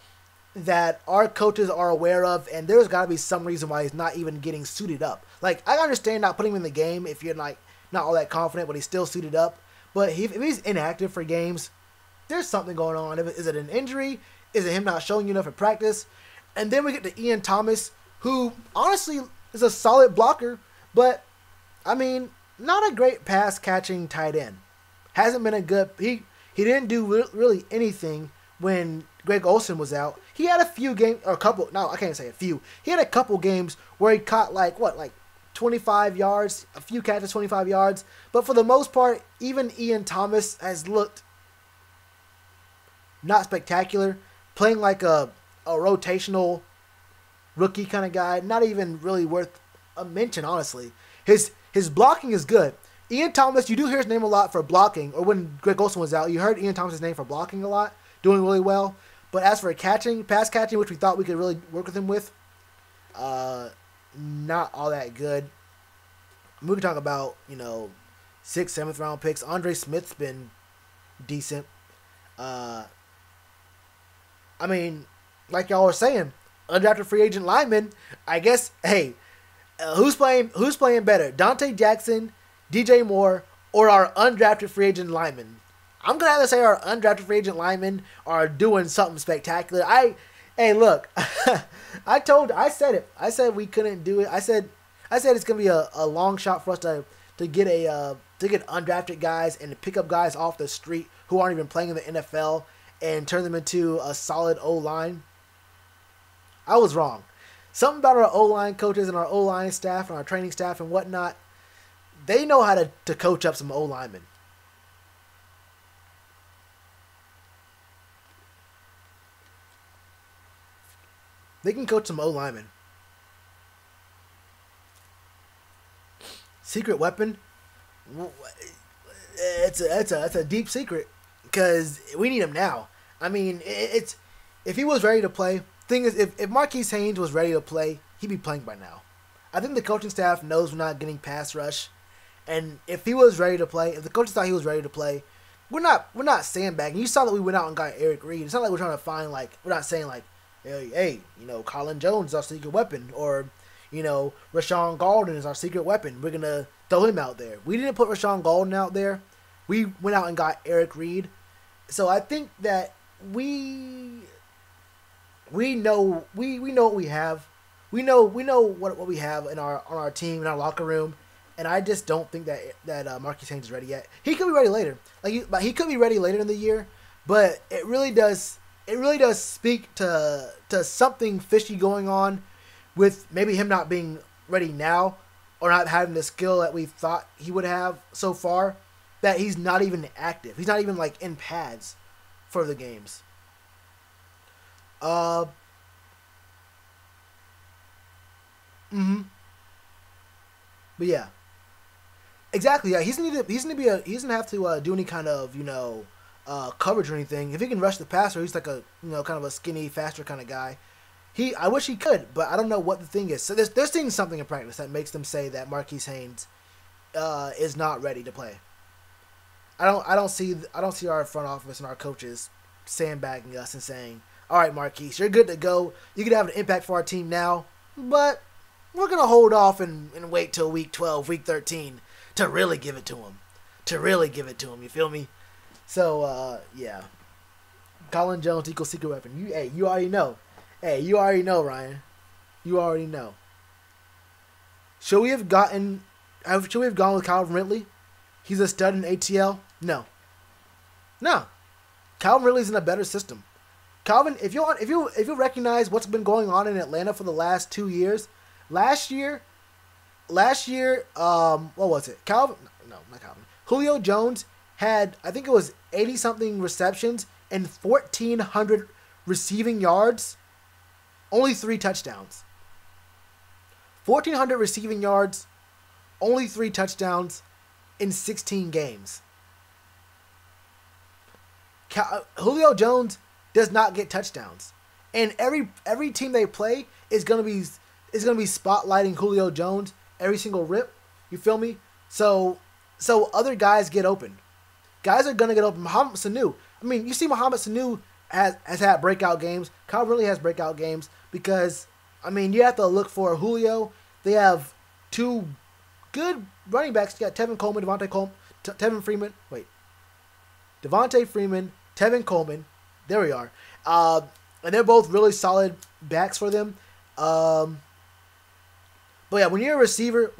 that our coaches are aware of, and there's got to be some reason why he's not even getting suited up. Like, I understand not putting him in the game if you're like not all that confident, but he's still suited up. But if he's inactive for games, there's something going on. Is it an injury? Is it him not showing you enough at practice? And then we get to Ian Thomas, who honestly is a solid blocker, but I mean, not a great pass catching tight end. Hasn't been a good. He didn't do really anything when Greg Olsen was out. He had a few games, or a couple. No, I can't say a few. He had a couple games where he caught like 25 yards, a few catches, 25 yards. But for the most part, even Ian Thomas has looked not spectacular, playing like a rotational rookie kind of guy. Not even really worth a mention, honestly. His blocking is good. Ian Thomas, you do hear his name a lot for blocking, or when Greg Olsen was out, you heard Ian Thomas' name for blocking a lot, doing really well. But as for pass catching, which we thought we could really work with him with, not all that good. We can talk about, 6th, 7th round picks. Andre Smith's been decent. I mean, like y'all were saying, undrafted free agent lineman. I guess, hey, who's playing better, Dante Jackson, DJ Moore, or our undrafted free agent linemen? I'm gonna have to say our undrafted free agent linemen are doing something spectacular. Hey, look, I said it. I said we couldn't do it. I said it's gonna be a long shot for us to get undrafted guys and to pick up guys off the street who aren't even playing in the NFL and turn them into a solid O-line. I was wrong. Something about our O-line coaches and our O-line staff and our training staff and whatnot, they know how to coach up some O-linemen. They can coach some O-linemen. Secret weapon? It's a deep secret because we need him now. I mean, if he was ready to play. Thing is, if Marquise Haynes was ready to play, he'd be playing by now. I think the coaching staff knows we're not getting pass rush, and if he was ready to play, if the coaches thought he was ready to play, we're not sandbagging. You saw that we went out and got Eric Reed. It's not like we're trying to find like we're not saying like, hey, Colin Jones is our secret weapon, or Rashawn Golden is our secret weapon. We're gonna throw him out there. We didn't put Rashawn Golden out there. We went out and got Eric Reed. So I think that we know what we have. We know what we have in our team, in our locker room, and I just don't think that Marquis Haynes is ready yet. He could be ready later. He could be ready later in the year, but it really does speak to something fishy going on with maybe him not being ready now, or not having the skill that we thought he would have so far, that he's not even active. He's not even like in pads for the games. Mm-hmm. But yeah, exactly. Yeah, he's gonna have to do any kind of coverage or anything. If he can rush the passer, he's like a kind of a skinny, faster kind of guy. I wish he could, but I don't know what the thing is. So they're seeing something in practice that makes them say that Marquis Haynes is not ready to play. I don't see our front office and our coaches sandbagging us and saying, all right, Marquis, you're good to go. You can have an impact for our team now, but we're going to hold off and wait till week 12, week 13 to really give it to him. You feel me? So, yeah. Colin Jones equals secret weapon. You already know. You already know, Ryan. You already know. Should we have gone with Calvin Ridley? He's a stud in ATL? No. Calvin Ridley's in a better system. Calvin, if you recognize what's been going on in Atlanta for the last 2 years, last year, what was it? Not Calvin. Julio Jones had, I think it was 80-something receptions and 1,400 receiving yards, only 3 touchdowns. 1,400 receiving yards, only 3 touchdowns in 16 games. Julio Jones does not get touchdowns, and every team they play is gonna be spotlighting Julio Jones every single rip. You feel me? So other guys get open. Guys are gonna get open. Mohamed Sanu. I mean, you see, Mohamed Sanu has had breakout games. Kyle really has breakout games because, I mean, you have to look for Julio. They have 2 good running backs. You got Devontae Freeman, Tevin Coleman. There we are. And they're both really solid backs for them. But yeah, when you're a receiver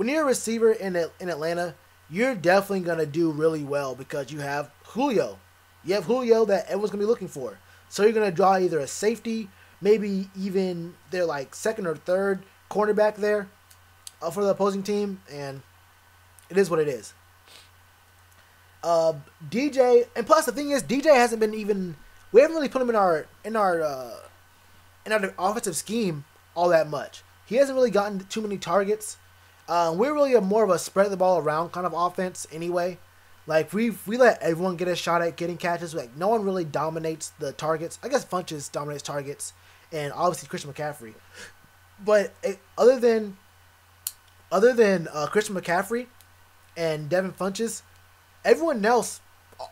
in Atlanta, you're definitely gonna do really well because you have Julio. You have Julio that everyone's gonna be looking for. So you're gonna draw either a safety, maybe even their like second or third cornerback there for the opposing team, and it is what it is. DJ, and plus the thing is, DJ hasn't been even. We haven't really put him in our offensive scheme all that much. He hasn't really gotten too many targets. We're really more of a spread the ball around kind of offense anyway. Like we let everyone get a shot at getting catches. Like no one really dominates the targets. I guess Funches dominates targets, and obviously Christian McCaffrey. But other than Christian McCaffrey and Devin Funches, everyone else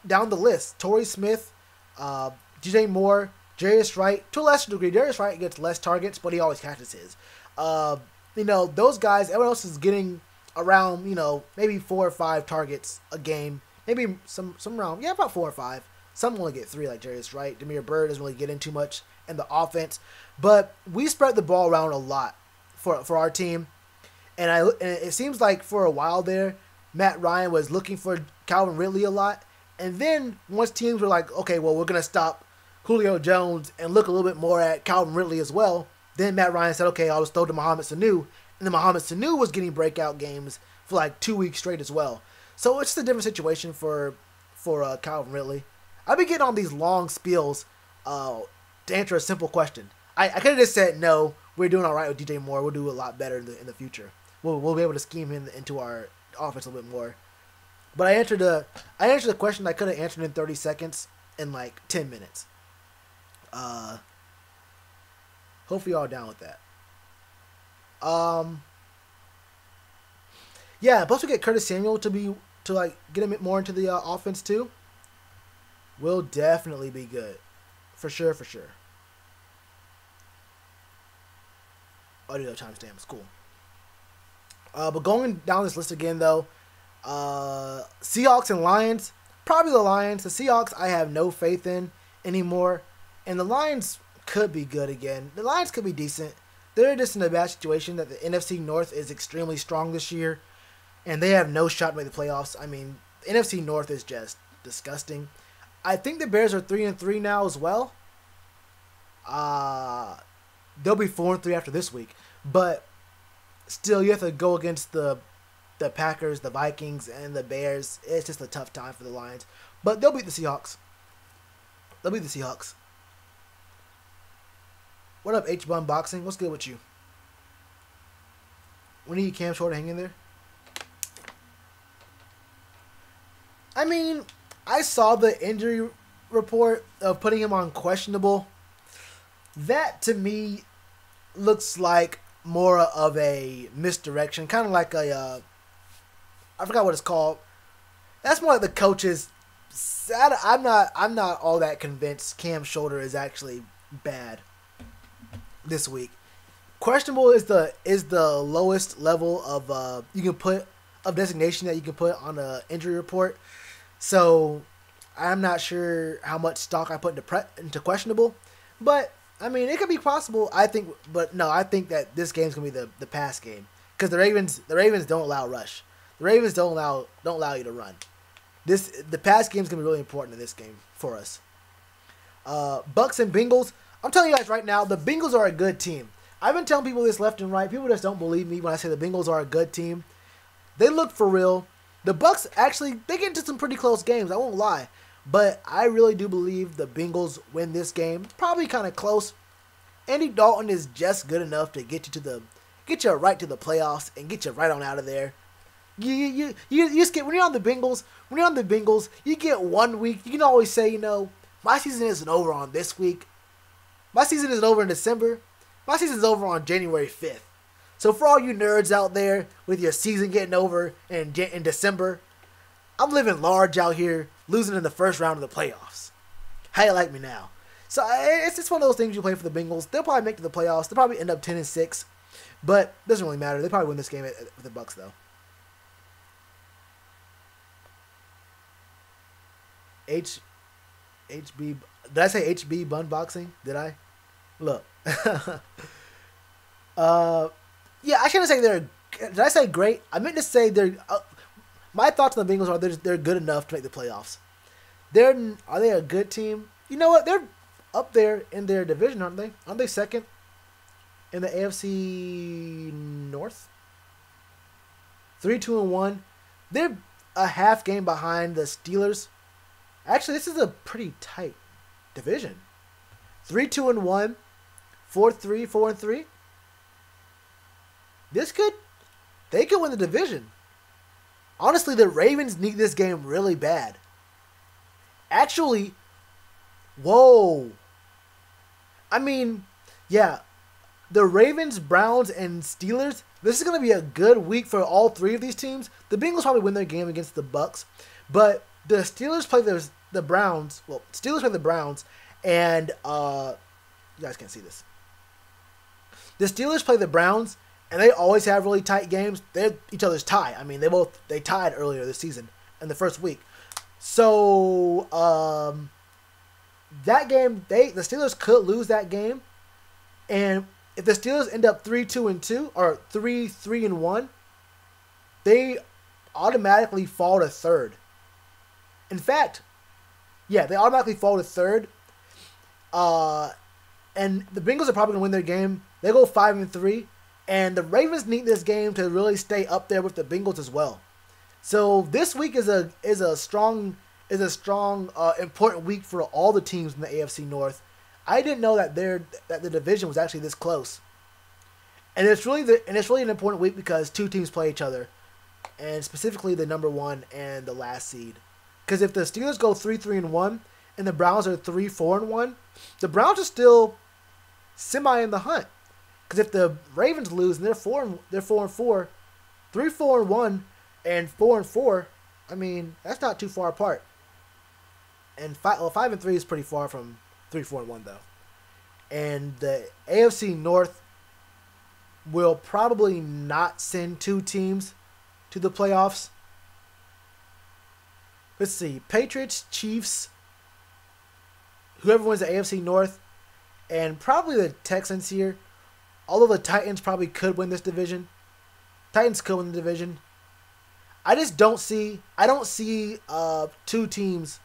down the list, Torrey Smith, DJ Moore, Jarius Wright, to a lesser degree. Jarius Wright gets less targets, but he always catches his. Those guys, everyone else is getting around, maybe 4 or 5 targets a game. Maybe some around, about 4 or 5. Some only get 3, like Jarius Wright. Damiere Byrd doesn't really get in too much in the offense. But we spread the ball around a lot for our team. And it seems like for a while there, Matt Ryan was looking for Calvin Ridley a lot. And then once teams were like, okay, well, we're going to stop Julio Jones and look a little bit more at Calvin Ridley as well, then Matt Ryan said, okay, I'll just throw to Mohamed Sanu. And then Mohamed Sanu was getting breakout games for like 2 weeks straight as well. So it's just a different situation for Calvin Ridley. I've been getting on these long spiels to answer a simple question. I could have just said, no, we're doing all right with DJ Moore. We'll do a lot better in the future. We'll be able to scheme him into our offense a little bit more. But I answered the question I could have answered in 30 seconds in like 10 minutes. Hopefully y'all are down with that. Yeah, plus we get Curtis Samuel to get him more into the offense too. Will definitely be good. For sure, for sure. Audio timestamps, cool. But going down this list again, though, Seahawks and Lions, probably the Lions. The Seahawks, I have no faith in anymore, and the Lions could be good again. The Lions could be decent. They're just in a bad situation that the NFC North is extremely strong this year, and they have no shot to make the playoffs. I mean, the NFC North is just disgusting. I think the Bears are 3-3 now as well. They'll be 4-3 after this week, but still, you have to go against the Packers, the Vikings, and the Bears. It's just a tough time for the Lions, but they'll beat the Seahawks. They'll beat the Seahawks. What up, H-Bun Boxing? What's good with you? We need Cam Short to hang in there. I mean, I saw the injury report of putting him on questionable. That, to me, looks like more of a misdirection. Kind of like a, I forgot what it's called. That's more like the coaches. I'm not all that convinced Cam's shoulder is actually bad this week. Questionable is the lowest level of you can put of designation that you can put on an injury report. So I'm not sure how much stock I put into questionable, but I mean it could be possible. I think that this game's gonna be the pass game because the Ravens don't allow rush. The Ravens don't allow you to run. The pass game's gonna be really important in this game for us. Bucks and Bengals. I'm telling you guys right now, the Bengals are a good team. I've been telling people this left and right. People just don't believe me when I say the Bengals are a good team. They look for real. The Bucks actually, they get into some pretty close games, I won't lie. But I really do believe the Bengals win this game. Probably kind of close. Andy Dalton is just good enough to get you right to the playoffs and get you right on out of there. You just get when you're on the Bengals, you get 1 week. You can always say, my season isn't over on this week. My season isn't over in December. My season's over on January 5th. So for all you nerds out there with your season getting over in December, I'm living large out here, losing in the first round of the playoffs. How you like me now? So it's just one of those things you play for the Bengals. They'll probably make it to the playoffs. They'll probably end up 10-6, but it doesn't really matter. They probably win this game with the Bucks though. HB. Did I say HB Bun Boxing? Did I? Look. Yeah, I shouldn't say they're. Did I say great? I meant to say they're. My thoughts on the Bengals are they're good enough to make the playoffs. Are they a good team? You know what? They're up there in their division, aren't they? Aren't they second in the AFC North? 3-2-1. They're a half game behind the Steelers. Actually, this is a pretty tight division. 3-2-1, 4-3, 4-3. They could win the division. Honestly, the Ravens need this game really bad. Actually, whoa. I mean, yeah, the Ravens, Browns, and Steelers, this is going to be a good week for all three of these teams. The Bengals probably win their game against the Bucks, but the Steelers play the Browns. Well, Steelers play the Browns, and you guys can't see this. The Steelers play the Browns, and they always have really tight games. They're each other's tie. I mean, they tied earlier this season in the first week. So that game, the Steelers could lose that game, and if the Steelers end up 3-2-2 or 3-3-1, they automatically fall to third. In fact, yeah, they automatically fall to third. And the Bengals are probably going to win their game. They go 5-3. And the Ravens need this game to really stay up there with the Bengals as well. So this week is a strong, important week for all the teams in the AFC North. I didn't know that the division was actually this close. And it's really an important week because two teams play each other, and specifically the number 1 and the last seed. Because if the Steelers go 3-3-1 and the Browns are 3-4-1, the Browns are still semi in the hunt. Because if the Ravens lose and they're 4-4, 3-4-1, and 4-4, I mean that's not too far apart. and 5-3 is pretty far from 3-4-1 though. And the AFC North will probably not send 2 teams to the playoffs. Let's see. Patriots, Chiefs, whoever wins the AFC North, and probably the Texans here. Although the Titans probably could win this division. Titans could win the division. I just don't see 2 teams.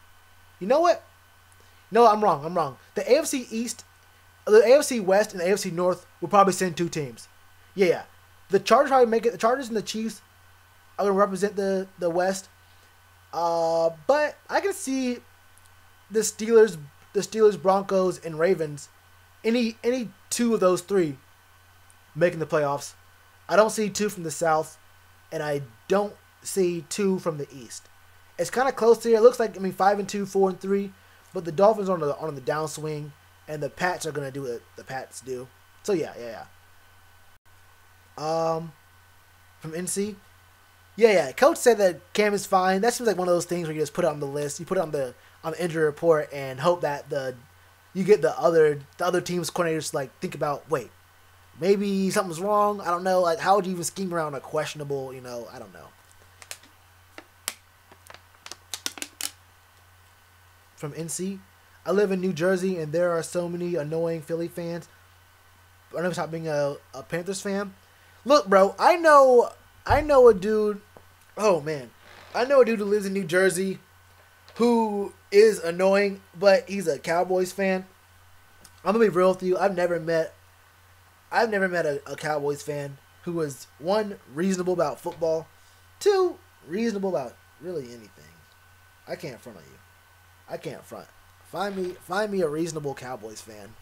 You know what? No, I'm wrong. The AFC East, the AFC West, and the AFC North will probably send 2 teams. Yeah. The Chargers probably make it. The Chargers and the Chiefs are going to represent the West. But I can see the Steelers, Broncos, and Ravens, any 2 of those 3 making the playoffs. I don't see 2 from the South, and I don't see 2 from the East. It's kind of close here. It looks like 5-2, 4-3, but the Dolphins are on the downswing, and the Pats are gonna do what the Pats do. So yeah. From NC, yeah. Coach said that Cam is fine. That seems like one of those things where you just put it on the list. You put it on the injury report and hope that you get the other team's coordinators to think about, wait, maybe something's wrong. I don't know. Like, how would you even scheme around a questionable? I don't know. From NC, I live in New Jersey, and there are so many annoying Philly fans. I never stop being a Panthers fan. Look, bro, I know a dude. Oh man, I know a dude who lives in New Jersey, who is annoying, but he's a Cowboys fan. I'm gonna be real with you. I've never met a Cowboys fan who was, 1, reasonable about football, 2, reasonable about really anything. I can't front on you. I can't front. Find me a reasonable Cowboys fan.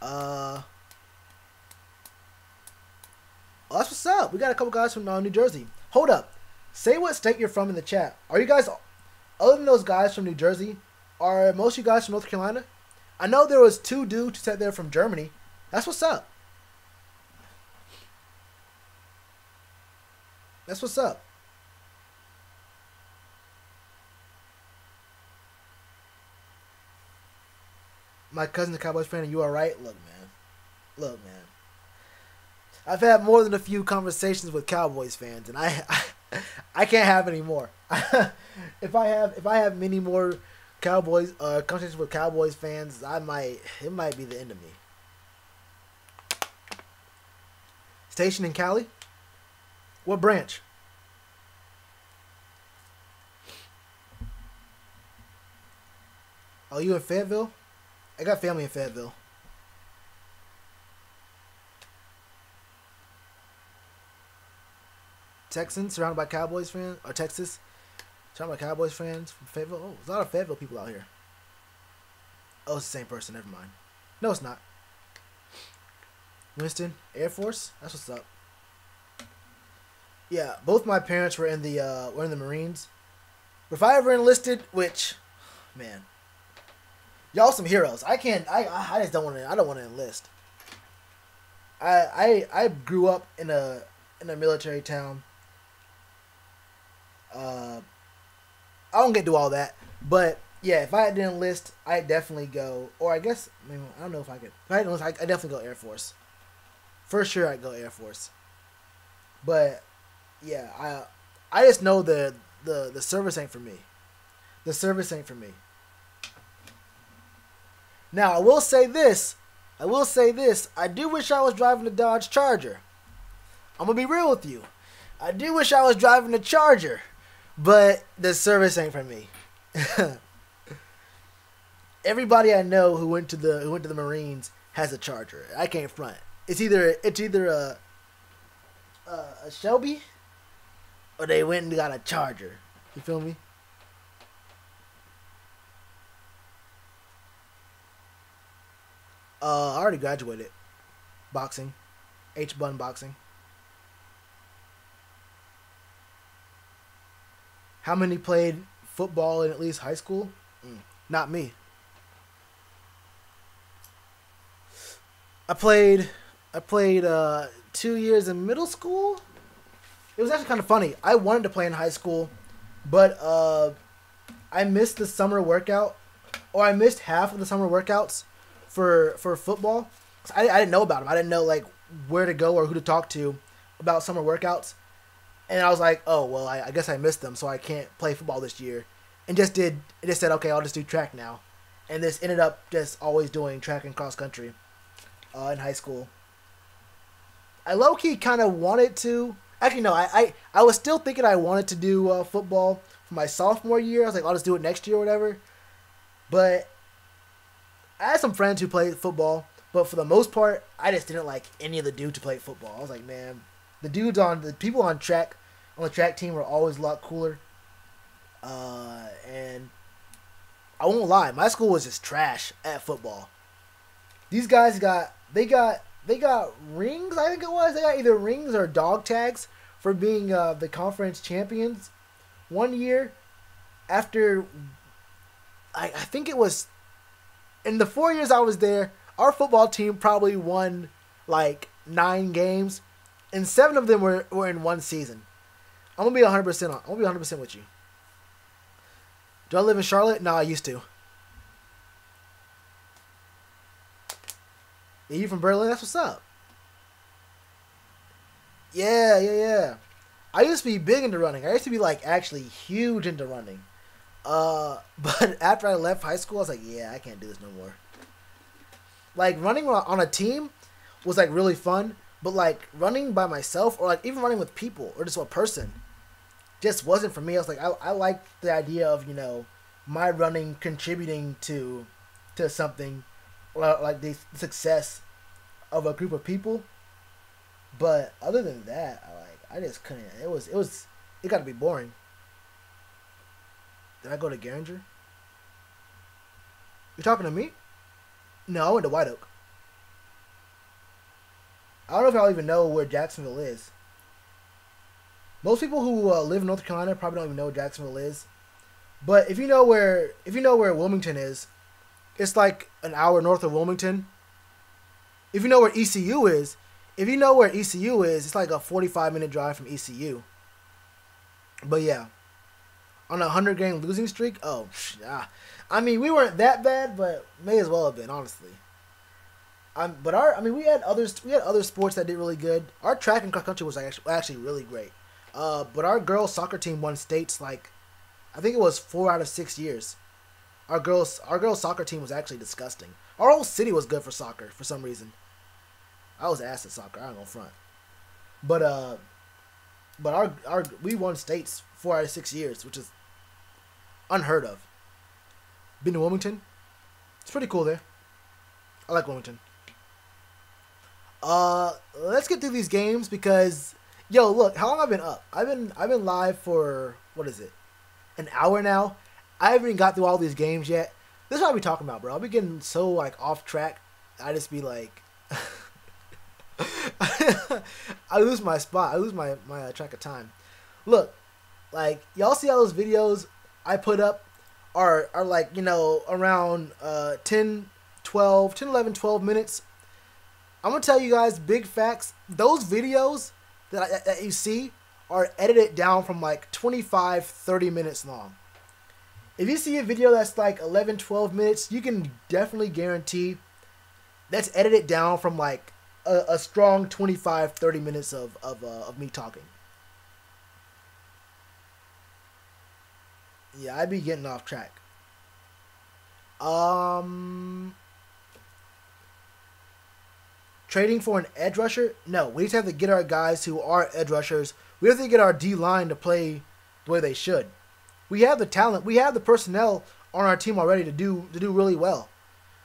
Oh, that's what's up. We got a couple guys from New Jersey. Hold up. Say what state you're from in the chat. Are you guys, other than those guys from New Jersey, are most of you guys from North Carolina? I know there was 2 dudes who said they're from Germany. That's what's up. That's what's up. My cousin's a Cowboys fan, and you are right. Look, man. I've had more than a few conversations with Cowboys fans, and I can't have any more. If I have many more conversations with Cowboys fans, it might be the end of me. Station in Cali? What branch? Oh, you in Fayetteville? I got family in Fayetteville. Texans surrounded by Cowboys fans, or Texas surrounded by Cowboys fans from Fayetteville. Oh, there's a lot of Fayetteville people out here. Oh, it's the same person. Never mind. No, it's not. Winston Air Force. That's what's up. Yeah, both my parents were in the Marines. If I ever enlisted, which, man, y'all some heroes. I just don't want to. I don't want to enlist. I grew up in a military town. I don't get to all that, but yeah, if I had to enlist, I'd definitely go. Or I guess, I don't know if I could. If I had to enlist, I'd definitely go Air Force. For sure, I'd go Air Force. But yeah, I just know the service ain't for me. The service ain't for me. Now, I will say this. I do wish I was driving a Dodge Charger. I'm going to be real with you. I do wish I was driving a Charger. But the service ain't for me. Everybody I know who went to the Marines has a Charger. I can't front. It's either a Shelby or they went and got a Charger. You feel me? I already graduated. Boxing. H-bun boxing. How many played football in at least high school? Not me. I played 2 years in middle school. It was actually kind of funny. I wanted to play in high school, but I missed the summer workout, or I missed half of the summer workouts for football. I didn't know about them. I didn't know like where to go or who to talk to about summer workouts. And I was like, oh well, I guess I missed them, so I can't play football this year. And just said, okay, I'll just do track now. And this ended up just always doing track and cross country in high school. I low key kind of wanted to. Actually, no, I was still thinking I wanted to do football for my sophomore year. I was like, I'll just do it next year or whatever. But I had some friends who played football, but for the most part, I just didn't like any of the dudes who played football. I was like, man, the people on the track team were always a lot cooler. And I won't lie, my school was just trash at football. These guys got rings, I think it was. They got either rings or dog tags for being the conference champions one year after, I think it was, in the 4 years I was there, our football team probably won like 9 games, and 7 of them were in one season. I'm gonna be 100% with you. Do I live in Charlotte? No, I used to. Yeah, you from Berlin? That's what's up. Yeah. I used to be big into running. I used to be like actually huge into running. But after I left high school, I was like, yeah, I can't do this no more. Like running on a team was like really fun, but like running by myself or like even running with people or just a person just wasn't for me. I was like, I liked the idea of, my running contributing to something like the success of a group of people. But other than that, I just couldn't. It got to be boring. Did I go to Garinger? You talking to me? No, I went to White Oak. I don't know if I'll even know where Jacksonville is. Most people who live in North Carolina probably don't even know where Jacksonville is. But if you know where Wilmington is, it's like an hour north of Wilmington. If you know where ECU is, it's like a 45-minute drive from ECU. But yeah, on a 100-game losing streak, I mean, we weren't that bad, but may as well have been, honestly. We had other sports that did really good. Our track and cross country was actually really great. But our girls soccer team won states like, I think it was 4 out of 6 years. Our girls soccer team was actually disgusting. Our whole city was good for soccer for some reason. I was ass at soccer. I ain't gonna front. But we won states 4 out of 6 years, which is unheard of. Been to Wilmington? It's pretty cool there. I like Wilmington. Let's get through these games because, look, how long I've been up? I've been live for, what is it, an hour now. I haven't even got through all these games yet. This is what I be talking about, bro. I'll be getting so like off track. I just be like, I lose my spot. I lose my track of time. Look, like y'all see how those videos I put up are like, around 10, 11, 12 minutes. I'm going to tell you guys big facts. Those videos that you see are edited down from like 25, 30 minutes long. If you see a video that's like 11, 12 minutes, you can definitely guarantee that's edited down from like a strong 25, 30 minutes of me talking. Yeah, I'd be getting off track. Trading for an edge rusher? No, we just have to get our guys who are edge rushers. We have to get our D-line to play the way they should. We have the talent. We have the personnel on our team already to do really well.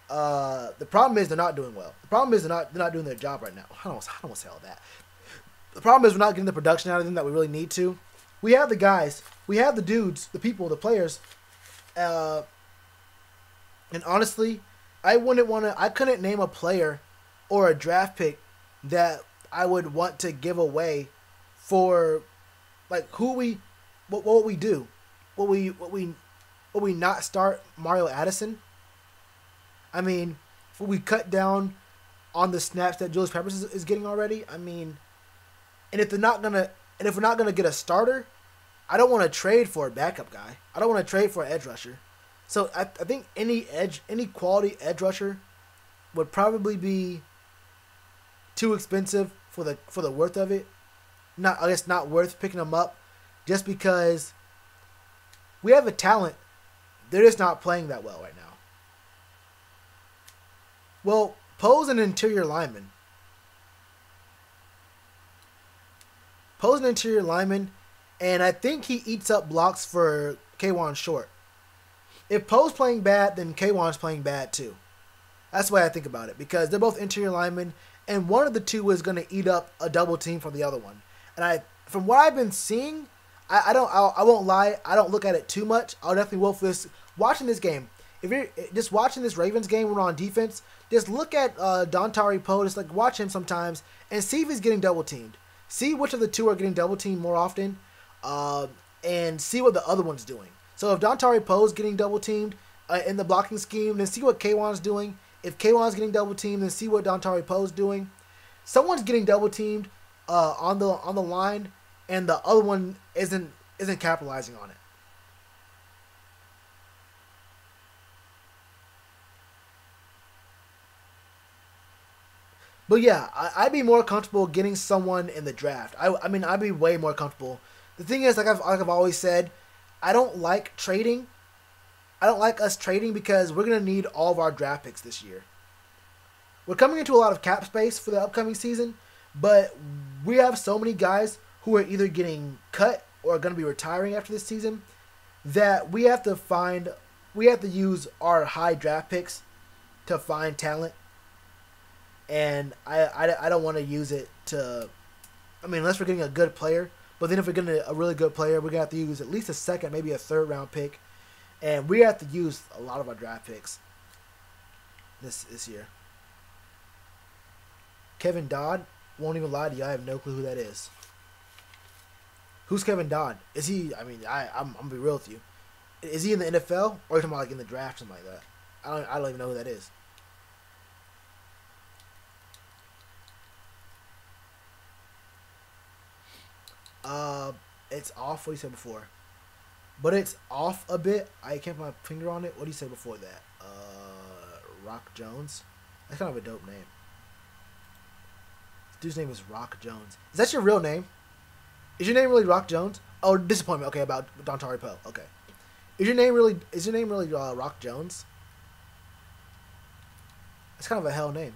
The problem is they're not doing well. The problem is they're not doing their job right now. I don't want to say all that. The problem is we're not getting the production out of them that we really need to. We have the guys. We have the dudes, the people, the players. And honestly, I couldn't name a player or a draft pick that I would want to give away for like what we do. What we not start Mario Addison? I mean, will we cut down on the snaps that Julius Peppers is getting already? I mean, and if we're not gonna get a starter, I don't want to trade for a backup guy. I don't want to trade for an edge rusher. So I think any quality edge rusher would probably be too expensive for the worth of it. Not, I guess, not worth picking them up, just because we have a talent. They're just not playing that well right now. Well, Poe's an interior lineman. Poe's an interior lineman, and I think he eats up blocks for K'Wan Short. If Poe's playing bad, then K'Wan's playing bad too. That's the way I think about it, because they're both interior linemen, and one of the two is going to eat up a double team from the other one. And from what I've been seeing, I won't lie, I don't look at it too much. I'll definitely will for this. Watching this game, if you're just watching this Ravens game when we're on defense, just look at Dontari Poe, just like watch him sometimes and see if he's getting double teamed. See which of the two are getting double teamed more often, and see what the other one's doing. So if Dontari Poe's getting double teamed in the blocking scheme, then see what K'Wan's doing. If K'Wan's getting double teamed, then see what Dontari Poe's doing. Someone's getting double teamed on the line, and the other one isn't capitalizing on it. But yeah, I'd be more comfortable getting someone in the draft. I mean, I'd be way more comfortable. The thing is, like I've always said, I don't like trading. I don't like us trading because we're going to need all of our draft picks this year. We're coming into a lot of cap space for the upcoming season, but we have so many guys who are either getting cut or are going to be retiring after this season that we have to use our high draft picks to find talent. And I don't want to use it to, I mean, unless we're getting a good player. But then if we're getting a really good player, we're going to have to use at least a second, maybe a third round pick. And we have to use a lot of our draft picks this year. Kevin Dodd, won't even lie to you, I have no clue who that is. Who's Kevin Dodd? Is he, I mean, I'm going to be real with you. Is he in the NFL? Or are you talking about like in the draft, something like that? I don't even know who that is. It's off what he said before. But it's off a bit. I can't put my finger on it. What did he say before that? Rock Jones? That's kind of a dope name. This dude's name is Rock Jones. Is that your real name? Is your name really Rock Jones? Oh, disappointment. Okay, about Dontari Poe. Okay. Is your name really Rock Jones? That's kind of a hell name.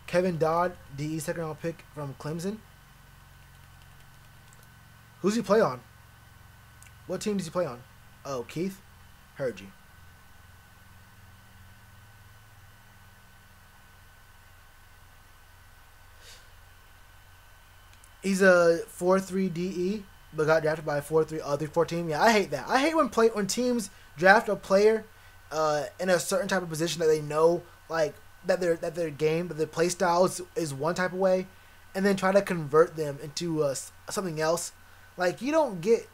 Kevin Dodd, DE second round pick from Clemson. Who's he play on? What team does he play on? Oh, Keith? Heard you. He's a 4-3 DE, but got drafted by a 4-3 team. Yeah, I hate that. I hate when teams draft a player in a certain type of position that they know, like, that their game, that their play style is one type of way, and then try to convert them into something else. Like you don't get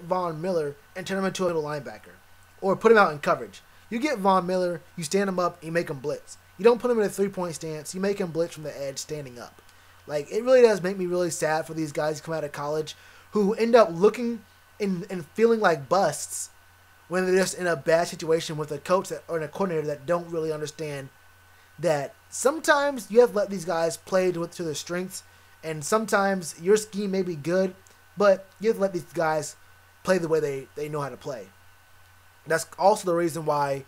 Von Miller and turn him into a little linebacker, or put him out in coverage. You get Von Miller, you stand him up, and you make him blitz. You don't put him in a 3-point stance. You make him blitz from the edge, standing up. Like it really does make me really sad for these guys who come out of college who end up looking and feeling like busts when they're just in a bad situation with a coach or a coordinator that don't really understand that sometimes you have to let these guys play to their strengths, and sometimes your scheme may be good, but you have to let these guys play the way they know how to play. That's also the reason why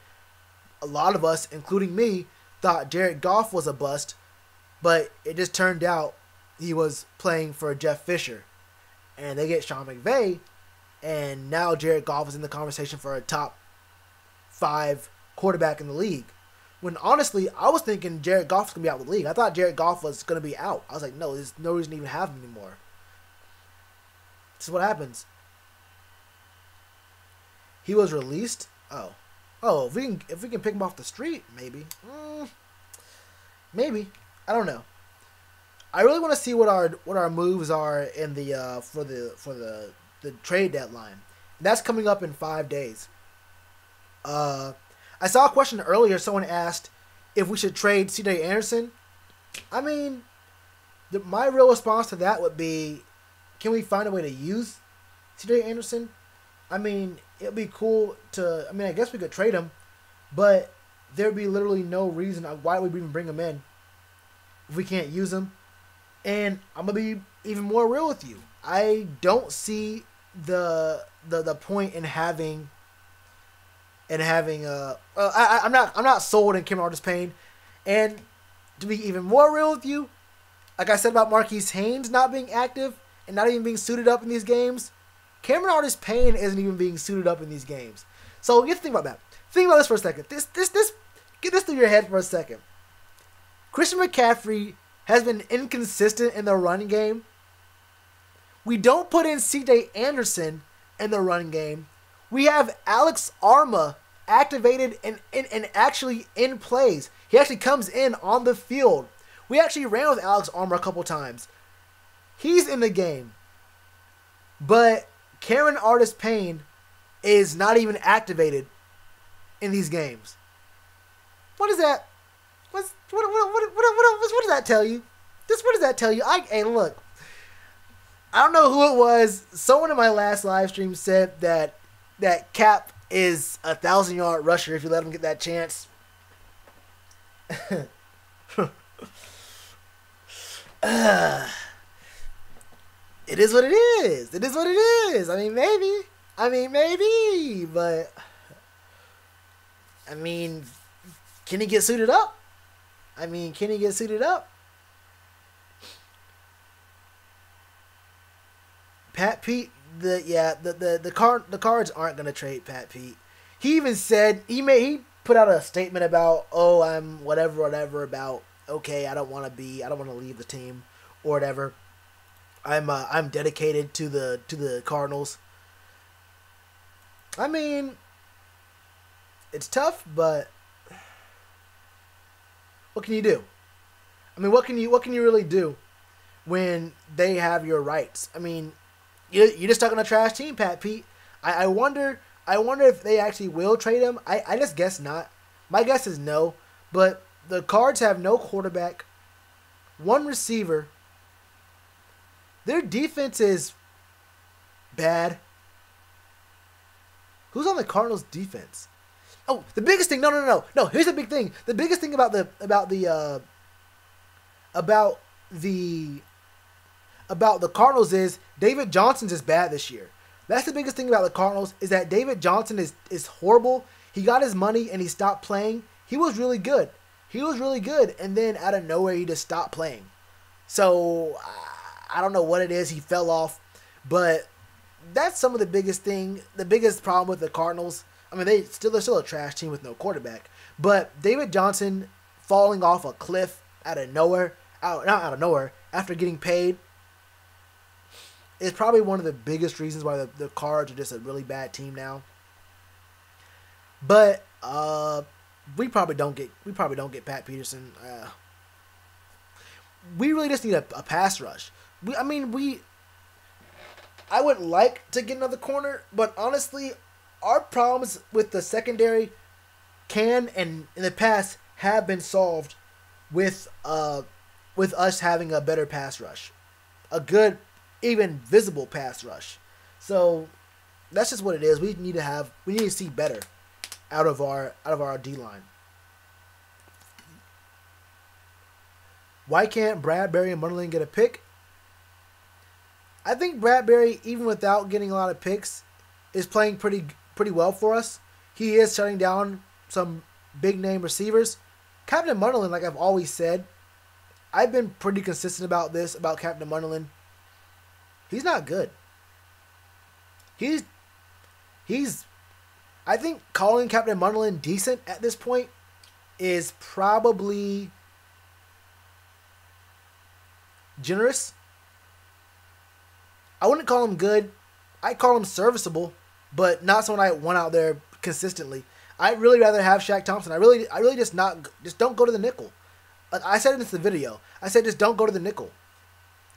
a lot of us, including me, thought Jared Goff was a bust, but it just turned out he was playing for Jeff Fisher, and they get Sean McVay, and now Jared Goff is in the conversation for a top 5 quarterback in the league. When honestly, I was thinking Jared Goff's going to be out of the league. I thought Jared Goff was going to be out. I was like, no, there's no reason to even have him anymore. This is what happens. He was released? Oh. Oh, if we can pick him off the street, maybe. Maybe. I don't know. I really want to see what our moves are in the for the trade deadline. That's coming up in 5 days. I saw a question earlier. Someone asked if we should trade C.J. Anderson. I mean, my real response to that would be, can we find a way to use C.J. Anderson? I mean, it'd be cool to. I mean, I guess we could trade him, but there'd be literally no reason why we even bring him in if we can't use him. And I'm gonna be even more real with you. I don't see the point in having. I'm not sold in Cameron Artis-Payne, and to be even more real with you, like I said about Marquise Haynes not being active and not even being suited up in these games, Cameron Artis-Payne isn't even being suited up in these games. So you have to think about that. Think about this for a second. Get this through your head for a second. Christian McCaffrey has been inconsistent in the running game. We don't put in C.J. Anderson in the running game. We have Alex Arma activated and actually in plays. He actually comes in on the field. We actually ran with Alex Arma a couple times. He's in the game. But Cameron Artis-Payne is not even activated in these games. What is that? What does that tell you? What does that tell you? Hey, look. I don't know who it was. Someone in my last live stream said that Cap is a 1,000-yard rusher if you let him get that chance. It is what it is. It is what it is. I mean, maybe. But, I mean, can he get suited up? Pat Pete, the Cards aren't gonna trade Pat Pete. He even said he put out a statement about, oh, I'm whatever about, okay, I don't want to leave the team or whatever. I'm dedicated to the Cardinals. I mean, it's tough, but what can you do? I mean, what can you really do when they have your rights? I mean, you're just stuck on a trash team, Pat Pete. I wonder if they actually will trade him. I just guess not. My guess is no. But the Cards have no quarterback, one receiver. Their defense is bad. Who's on the Cardinals' defense? Oh, the biggest thing. No. Here's the big thing. The biggest thing about the Cardinals is David Johnson's is bad this year. That's the biggest thing about the Cardinals is that David Johnson is horrible. He got his money and he stopped playing. He was really good. And then out of nowhere he just stopped playing. So I don't know what it is. He fell off, but that's some of the biggest thing. The biggest problem with the Cardinals. I mean, they're still a trash team with no quarterback. But David Johnson falling off a cliff out of nowhere, after getting paid, is probably one of the biggest reasons why the Cards are just a really bad team now. But we probably don't get Pat Peterson. We really just need a pass rush. I would like to get another corner, but honestly, our problems with the secondary can and in the past have been solved with us having a better pass rush, a good, even visible pass rush. So that's just what it is. We need to see better out of our D line. Why can't Bradbury and Munderland get a pick? I think Bradbury, even without getting a lot of picks, is playing pretty well for us. He is shutting down some big name receivers. Captain Munderland, like I've always said, I've been pretty consistent about Captain Munderland. He's not good. I think calling Captain Munderland decent at this point is probably generous. I wouldn't call him good. I'd call him serviceable, but not someone I want out there consistently. I'd really rather have Shaq Thompson. I really just don't go to the nickel. I said it in the video. I said just don't go to the nickel.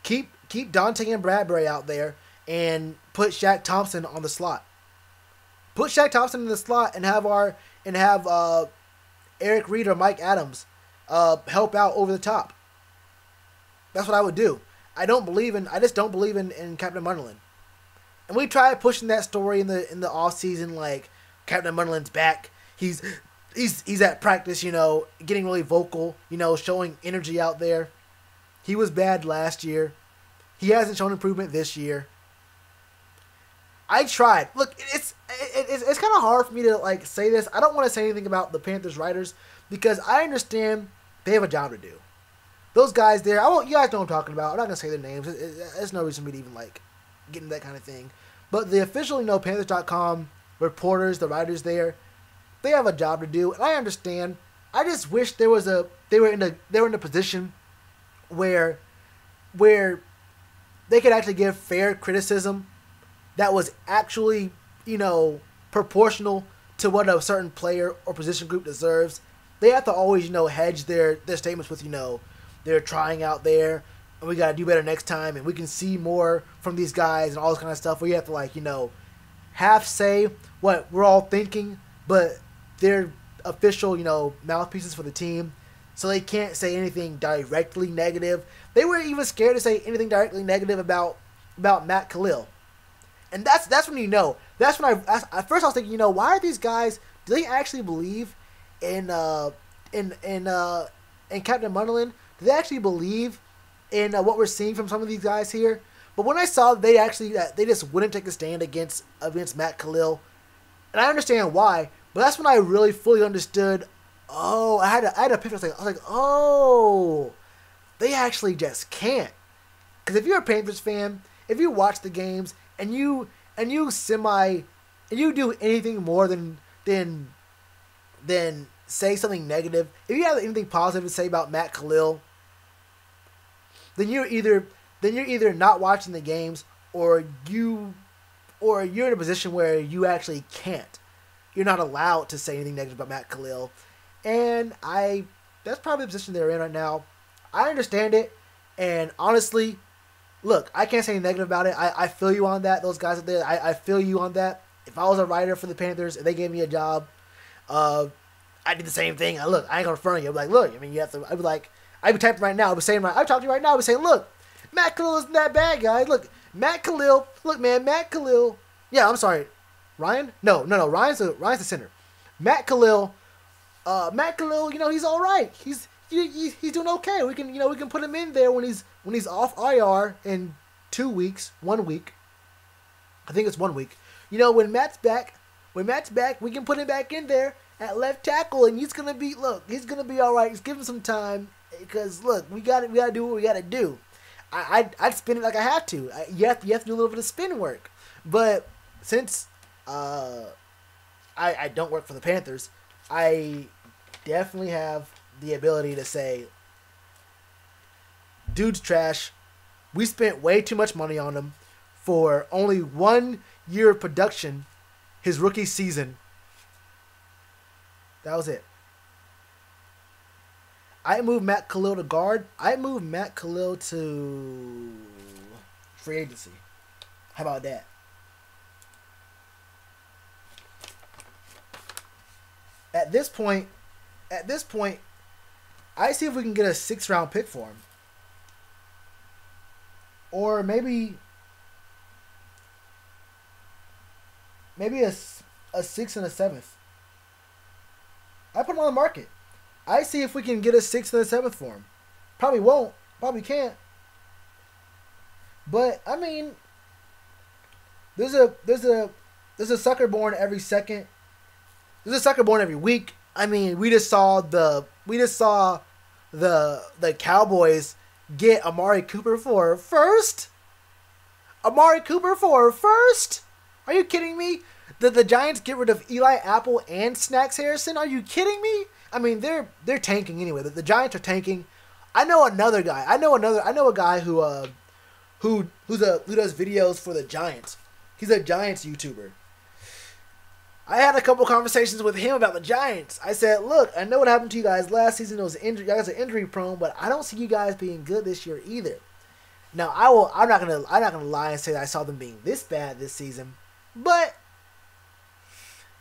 Keep Dante and Bradbury out there and put Shaq Thompson on the slot. Put Shaq Thompson in the slot and have Eric Reed or Mike Adams help out over the top. That's what I would do. I just don't believe in Captain Munderland. And we tried pushing that story in the off season, like Captain Munderland's back. He's at practice, getting really vocal, showing energy out there. He was bad last year. He hasn't shown improvement this year. I tried. Look, it's kind of hard for me to like say this. I don't want to say anything about the Panthers writers because I understand they have a job to do. Those guys there, you guys know what I'm talking about. I'm not gonna say their names. There's no reason for me to even like get into that kind of thing. But the official, Panthers.com reporters, the writers there, they have a job to do, and I understand. I just wish they were in a position where they could actually give fair criticism that was actually, proportional to what a certain player or position group deserves. They have to always, hedge their statements with, they're trying out there, and we got to do better next time, and we can see more from these guys and all this kind of stuff. Where you have to, half say what we're all thinking, but they're official, mouthpieces for the team, so they can't say anything directly negative. They were even scared to say anything directly negative about Matt Khalil. And that's when That's when at first I was thinking, why are these guys? Do they actually believe in Captain Munderland? Do they actually believe in what we're seeing from some of these guys here? But when I saw they just wouldn't take a stand against Matt Khalil, and I understand why. But that's when I really fully understood. Oh, I had a picture. I was like, oh, they actually just can't. Because if you're a Panthers fan, if you watch the games and you do anything more than say something negative, if you have anything positive to say about Matt Khalil, then you're either not watching the games or you're in a position where you actually can't. You're not allowed to say anything negative about Matt Khalil. And that's probably the position they're in right now. I understand it. And honestly, look, I can't say anything negative about it. I feel you on that. Those guys out there, I feel you on that. If I was a writer for the Panthers and they gave me a job, I did the same thing. I ain't gonna front you. I'm like, look, you have to. I'd be typing right now. I'd be saying, I'm talking to you right now. I'd be saying, look, Matt Khalil isn't that bad, guys. Look, Matt Khalil. Look, man, Matt Khalil. Yeah, I'm sorry, Ryan. No. Ryan's the center. Matt Khalil. He's all right. He's doing okay. We can put him in there when he's off IR in 2 weeks, 1 week. I think it's 1 week. When Matt's back, we can put him back in there at left tackle, and he's gonna be all right. Just give him some time, because look, we gotta do what we gotta do. I'd spin it like I have to. You have to do a little bit of spin work, but since I don't work for the Panthers, I definitely have the ability to say, dude's trash. We spent way too much money on him for only 1 year of production, his rookie season. That was it. I moved Matt Khalil to guard. I moved Matt Khalil to free agency. How about that? At this point, I see if we can get a 6th round pick for him. Or maybe a 6th and a 7th. I put him on the market. I see if we can get a 6th and a 7th for him. Probably won't. Probably can't. But I mean, there's a sucker born every second. There's a sucker born every week. I mean, we just saw the Cowboys get Amari Cooper for a first. Amari Cooper for a first? Are you kidding me? The Giants get rid of Eli Apple and Snacks Harrison? Are you kidding me? I mean, they're tanking anyway. The Giants are tanking. I know another guy. I know a guy who does videos for the Giants. He's a Giants YouTuber. I had a couple conversations with him about the Giants. I said, look, I know what happened to you guys last season. It was injury. You guys are injury prone, but I don't see you guys being good this year either. Now, I'm not gonna lie and say that I saw them being this bad this season, but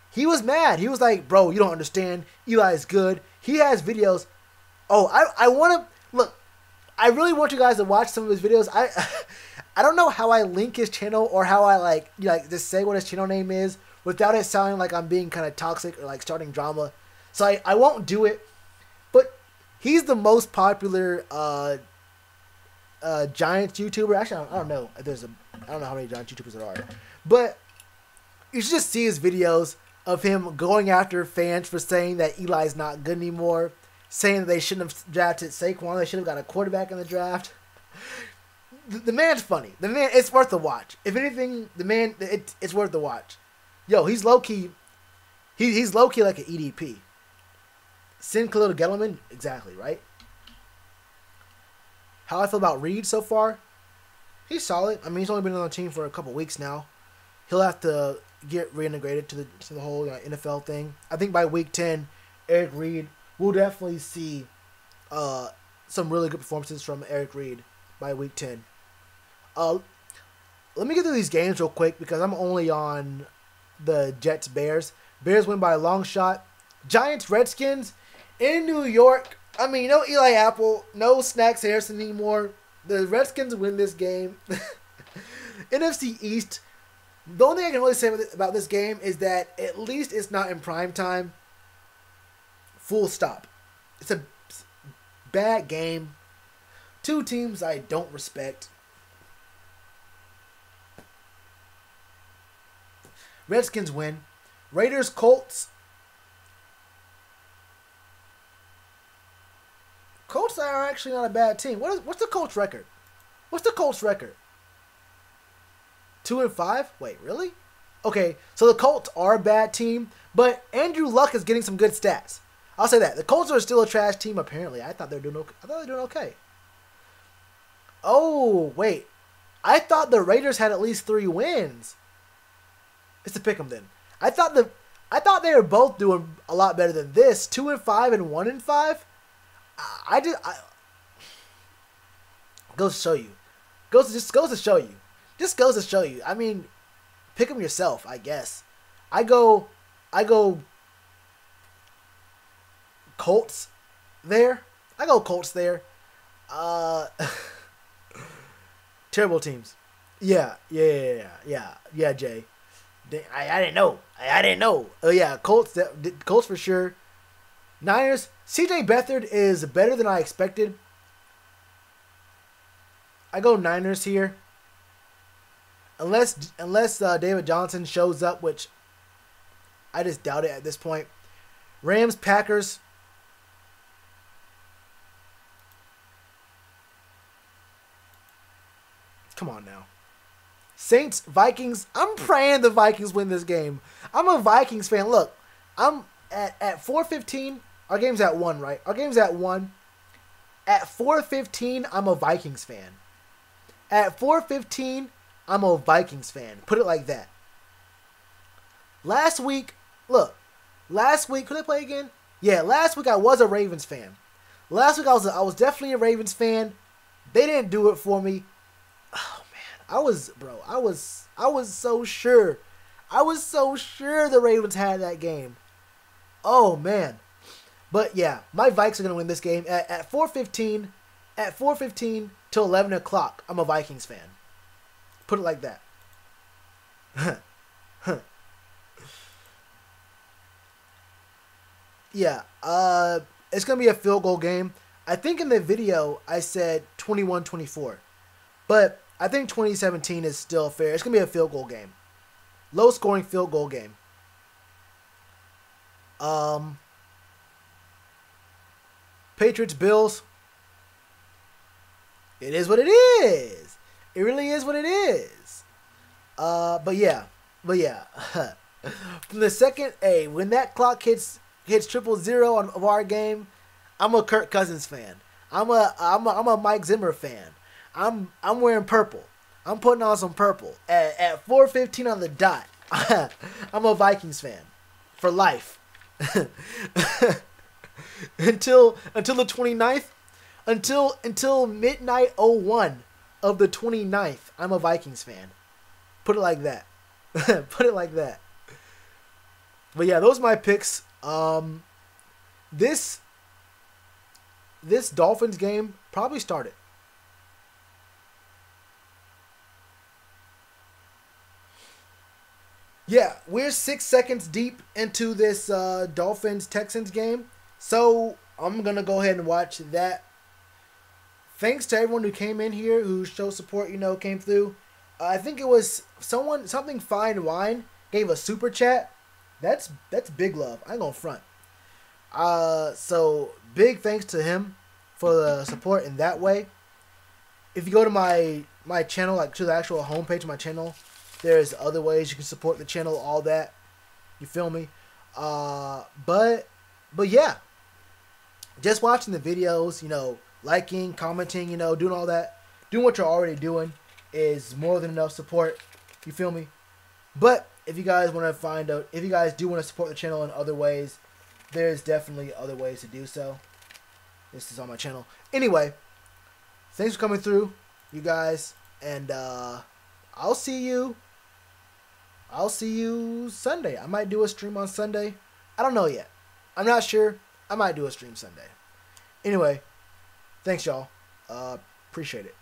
he was mad. He was like, bro, you don't understand. Eli is good. He has videos. Oh, I want to look. I really want you guys to watch some of his videos. I don't know how I link his channel or how I like just say what his channel name is without it sounding like I'm being kind of toxic or like starting drama. So I won't do it. But he's the most popular Giants YouTuber. Actually, I don't know if I don't know how many Giants YouTubers there are. But you should just see his videos of him going after fans for saying that Eli's not good anymore, saying that they shouldn't have drafted Saquon, they should have got a quarterback in the draft. The man's funny. The man, it's worth the watch. If anything, the man, it's worth the watch. Yo, he's low key. He's low key like an EDP. Sin Khalil Gellerman, exactly right. How I feel about Reed so far? He's solid. I mean, he's only been on the team for a couple weeks now. He'll have to get reintegrated to the whole NFL thing. I think by week 10, Eric Reed, we'll definitely see some really good performances from Eric Reed by week 10. Let me get through these games real quick because I'm only on the Jets Bears. Bears win by a long shot. Giants Redskins in New York. I mean, no Eli Apple, no Snacks Harrison anymore. The Redskins win this game. NFC East. The only thing I can really say about this game is that at least it's not in prime time. Full stop. It's a bad game. Two teams I don't respect. Redskins win. Raiders Colts. Colts are actually not a bad team. What's the Colts record? What's the Colts record? 2-5? Wait, really? Okay, so the Colts are a bad team, but Andrew Luck is getting some good stats. I'll say that. The Colts are still a trash team, apparently. I thought they were doing okay. I thought they were doing okay. Oh, wait. I thought the Raiders had at least 3 wins. It's a pick 'em then. I thought they were both doing a lot better than this. 2-5 and 1-5. Goes to show you. Just goes to show you. I mean, pick 'em yourself, I guess. I go Colts there. Terrible teams. Yeah, Jay. I didn't know. Oh yeah, Colts for sure. Niners. CJ Beathard is better than I expected. I go Niners here. Unless David Johnson shows up, which I just doubt it at this point. Rams, Packers. Come on now. Saints, Vikings. I'm praying the Vikings win this game. I'm a Vikings fan. Look, I'm at 4:15. Our game's at 1, right? Our game's at 1. At 4:15, I'm a Vikings fan. At 4:15, I'm a Vikings fan. Put it like that. Last week, could I play again? Yeah, last week I was a Ravens fan. Last week I was definitely a Ravens fan. They didn't do it for me. Oh man, I was so sure. I was so sure the Ravens had that game. Oh man. But yeah, my Vikes are gonna win this game at 4:15. At 4:15 till 11 o'clock, I'm a Vikings fan. Put it like that. Yeah, it's going to be a field goal game. I think in the video I said 21-24. But I think 2017 is still fair. It's going to be a field goal game. Low scoring field goal game. Patriots, Bills. It is what it is. It really is what it is. But yeah. From the second, when that clock hits 000 of our game, I'm a Kirk Cousins fan. I'm a Mike Zimmer fan. I'm wearing purple. I'm putting on some purple at 4:15 on the dot. I'm a Vikings fan for life. until the 29th. Until midnight 01 of the 29th, I'm a Vikings fan. Put it like that. Put it like that. But yeah, those are my picks. This Dolphins game probably started. Yeah, we're 6 seconds deep into this Dolphins Texans game, so I'm gonna go ahead and watch that. Thanks to everyone who came in here who showed support. Came through. I think it was something fine wine gave a super chat. That's big love. I ain't gonna front. So big thanks to him for the support in that way. If you go to my channel, like to the actual homepage of my channel, there's other ways you can support the channel, all that. You feel me? But yeah, just watching the videos, liking, commenting, doing all that, doing what you're already doing is more than enough support. You feel me? But if you guys want to find out, if you guys do want to support the channel in other ways, there's definitely other ways to do so. This is on my channel. Anyway, thanks for coming through, you guys, and I'll see you Sunday. I might do a stream on Sunday. I don't know yet. I'm not sure. I might do a stream Sunday. Anyway, thanks y'all. Appreciate it.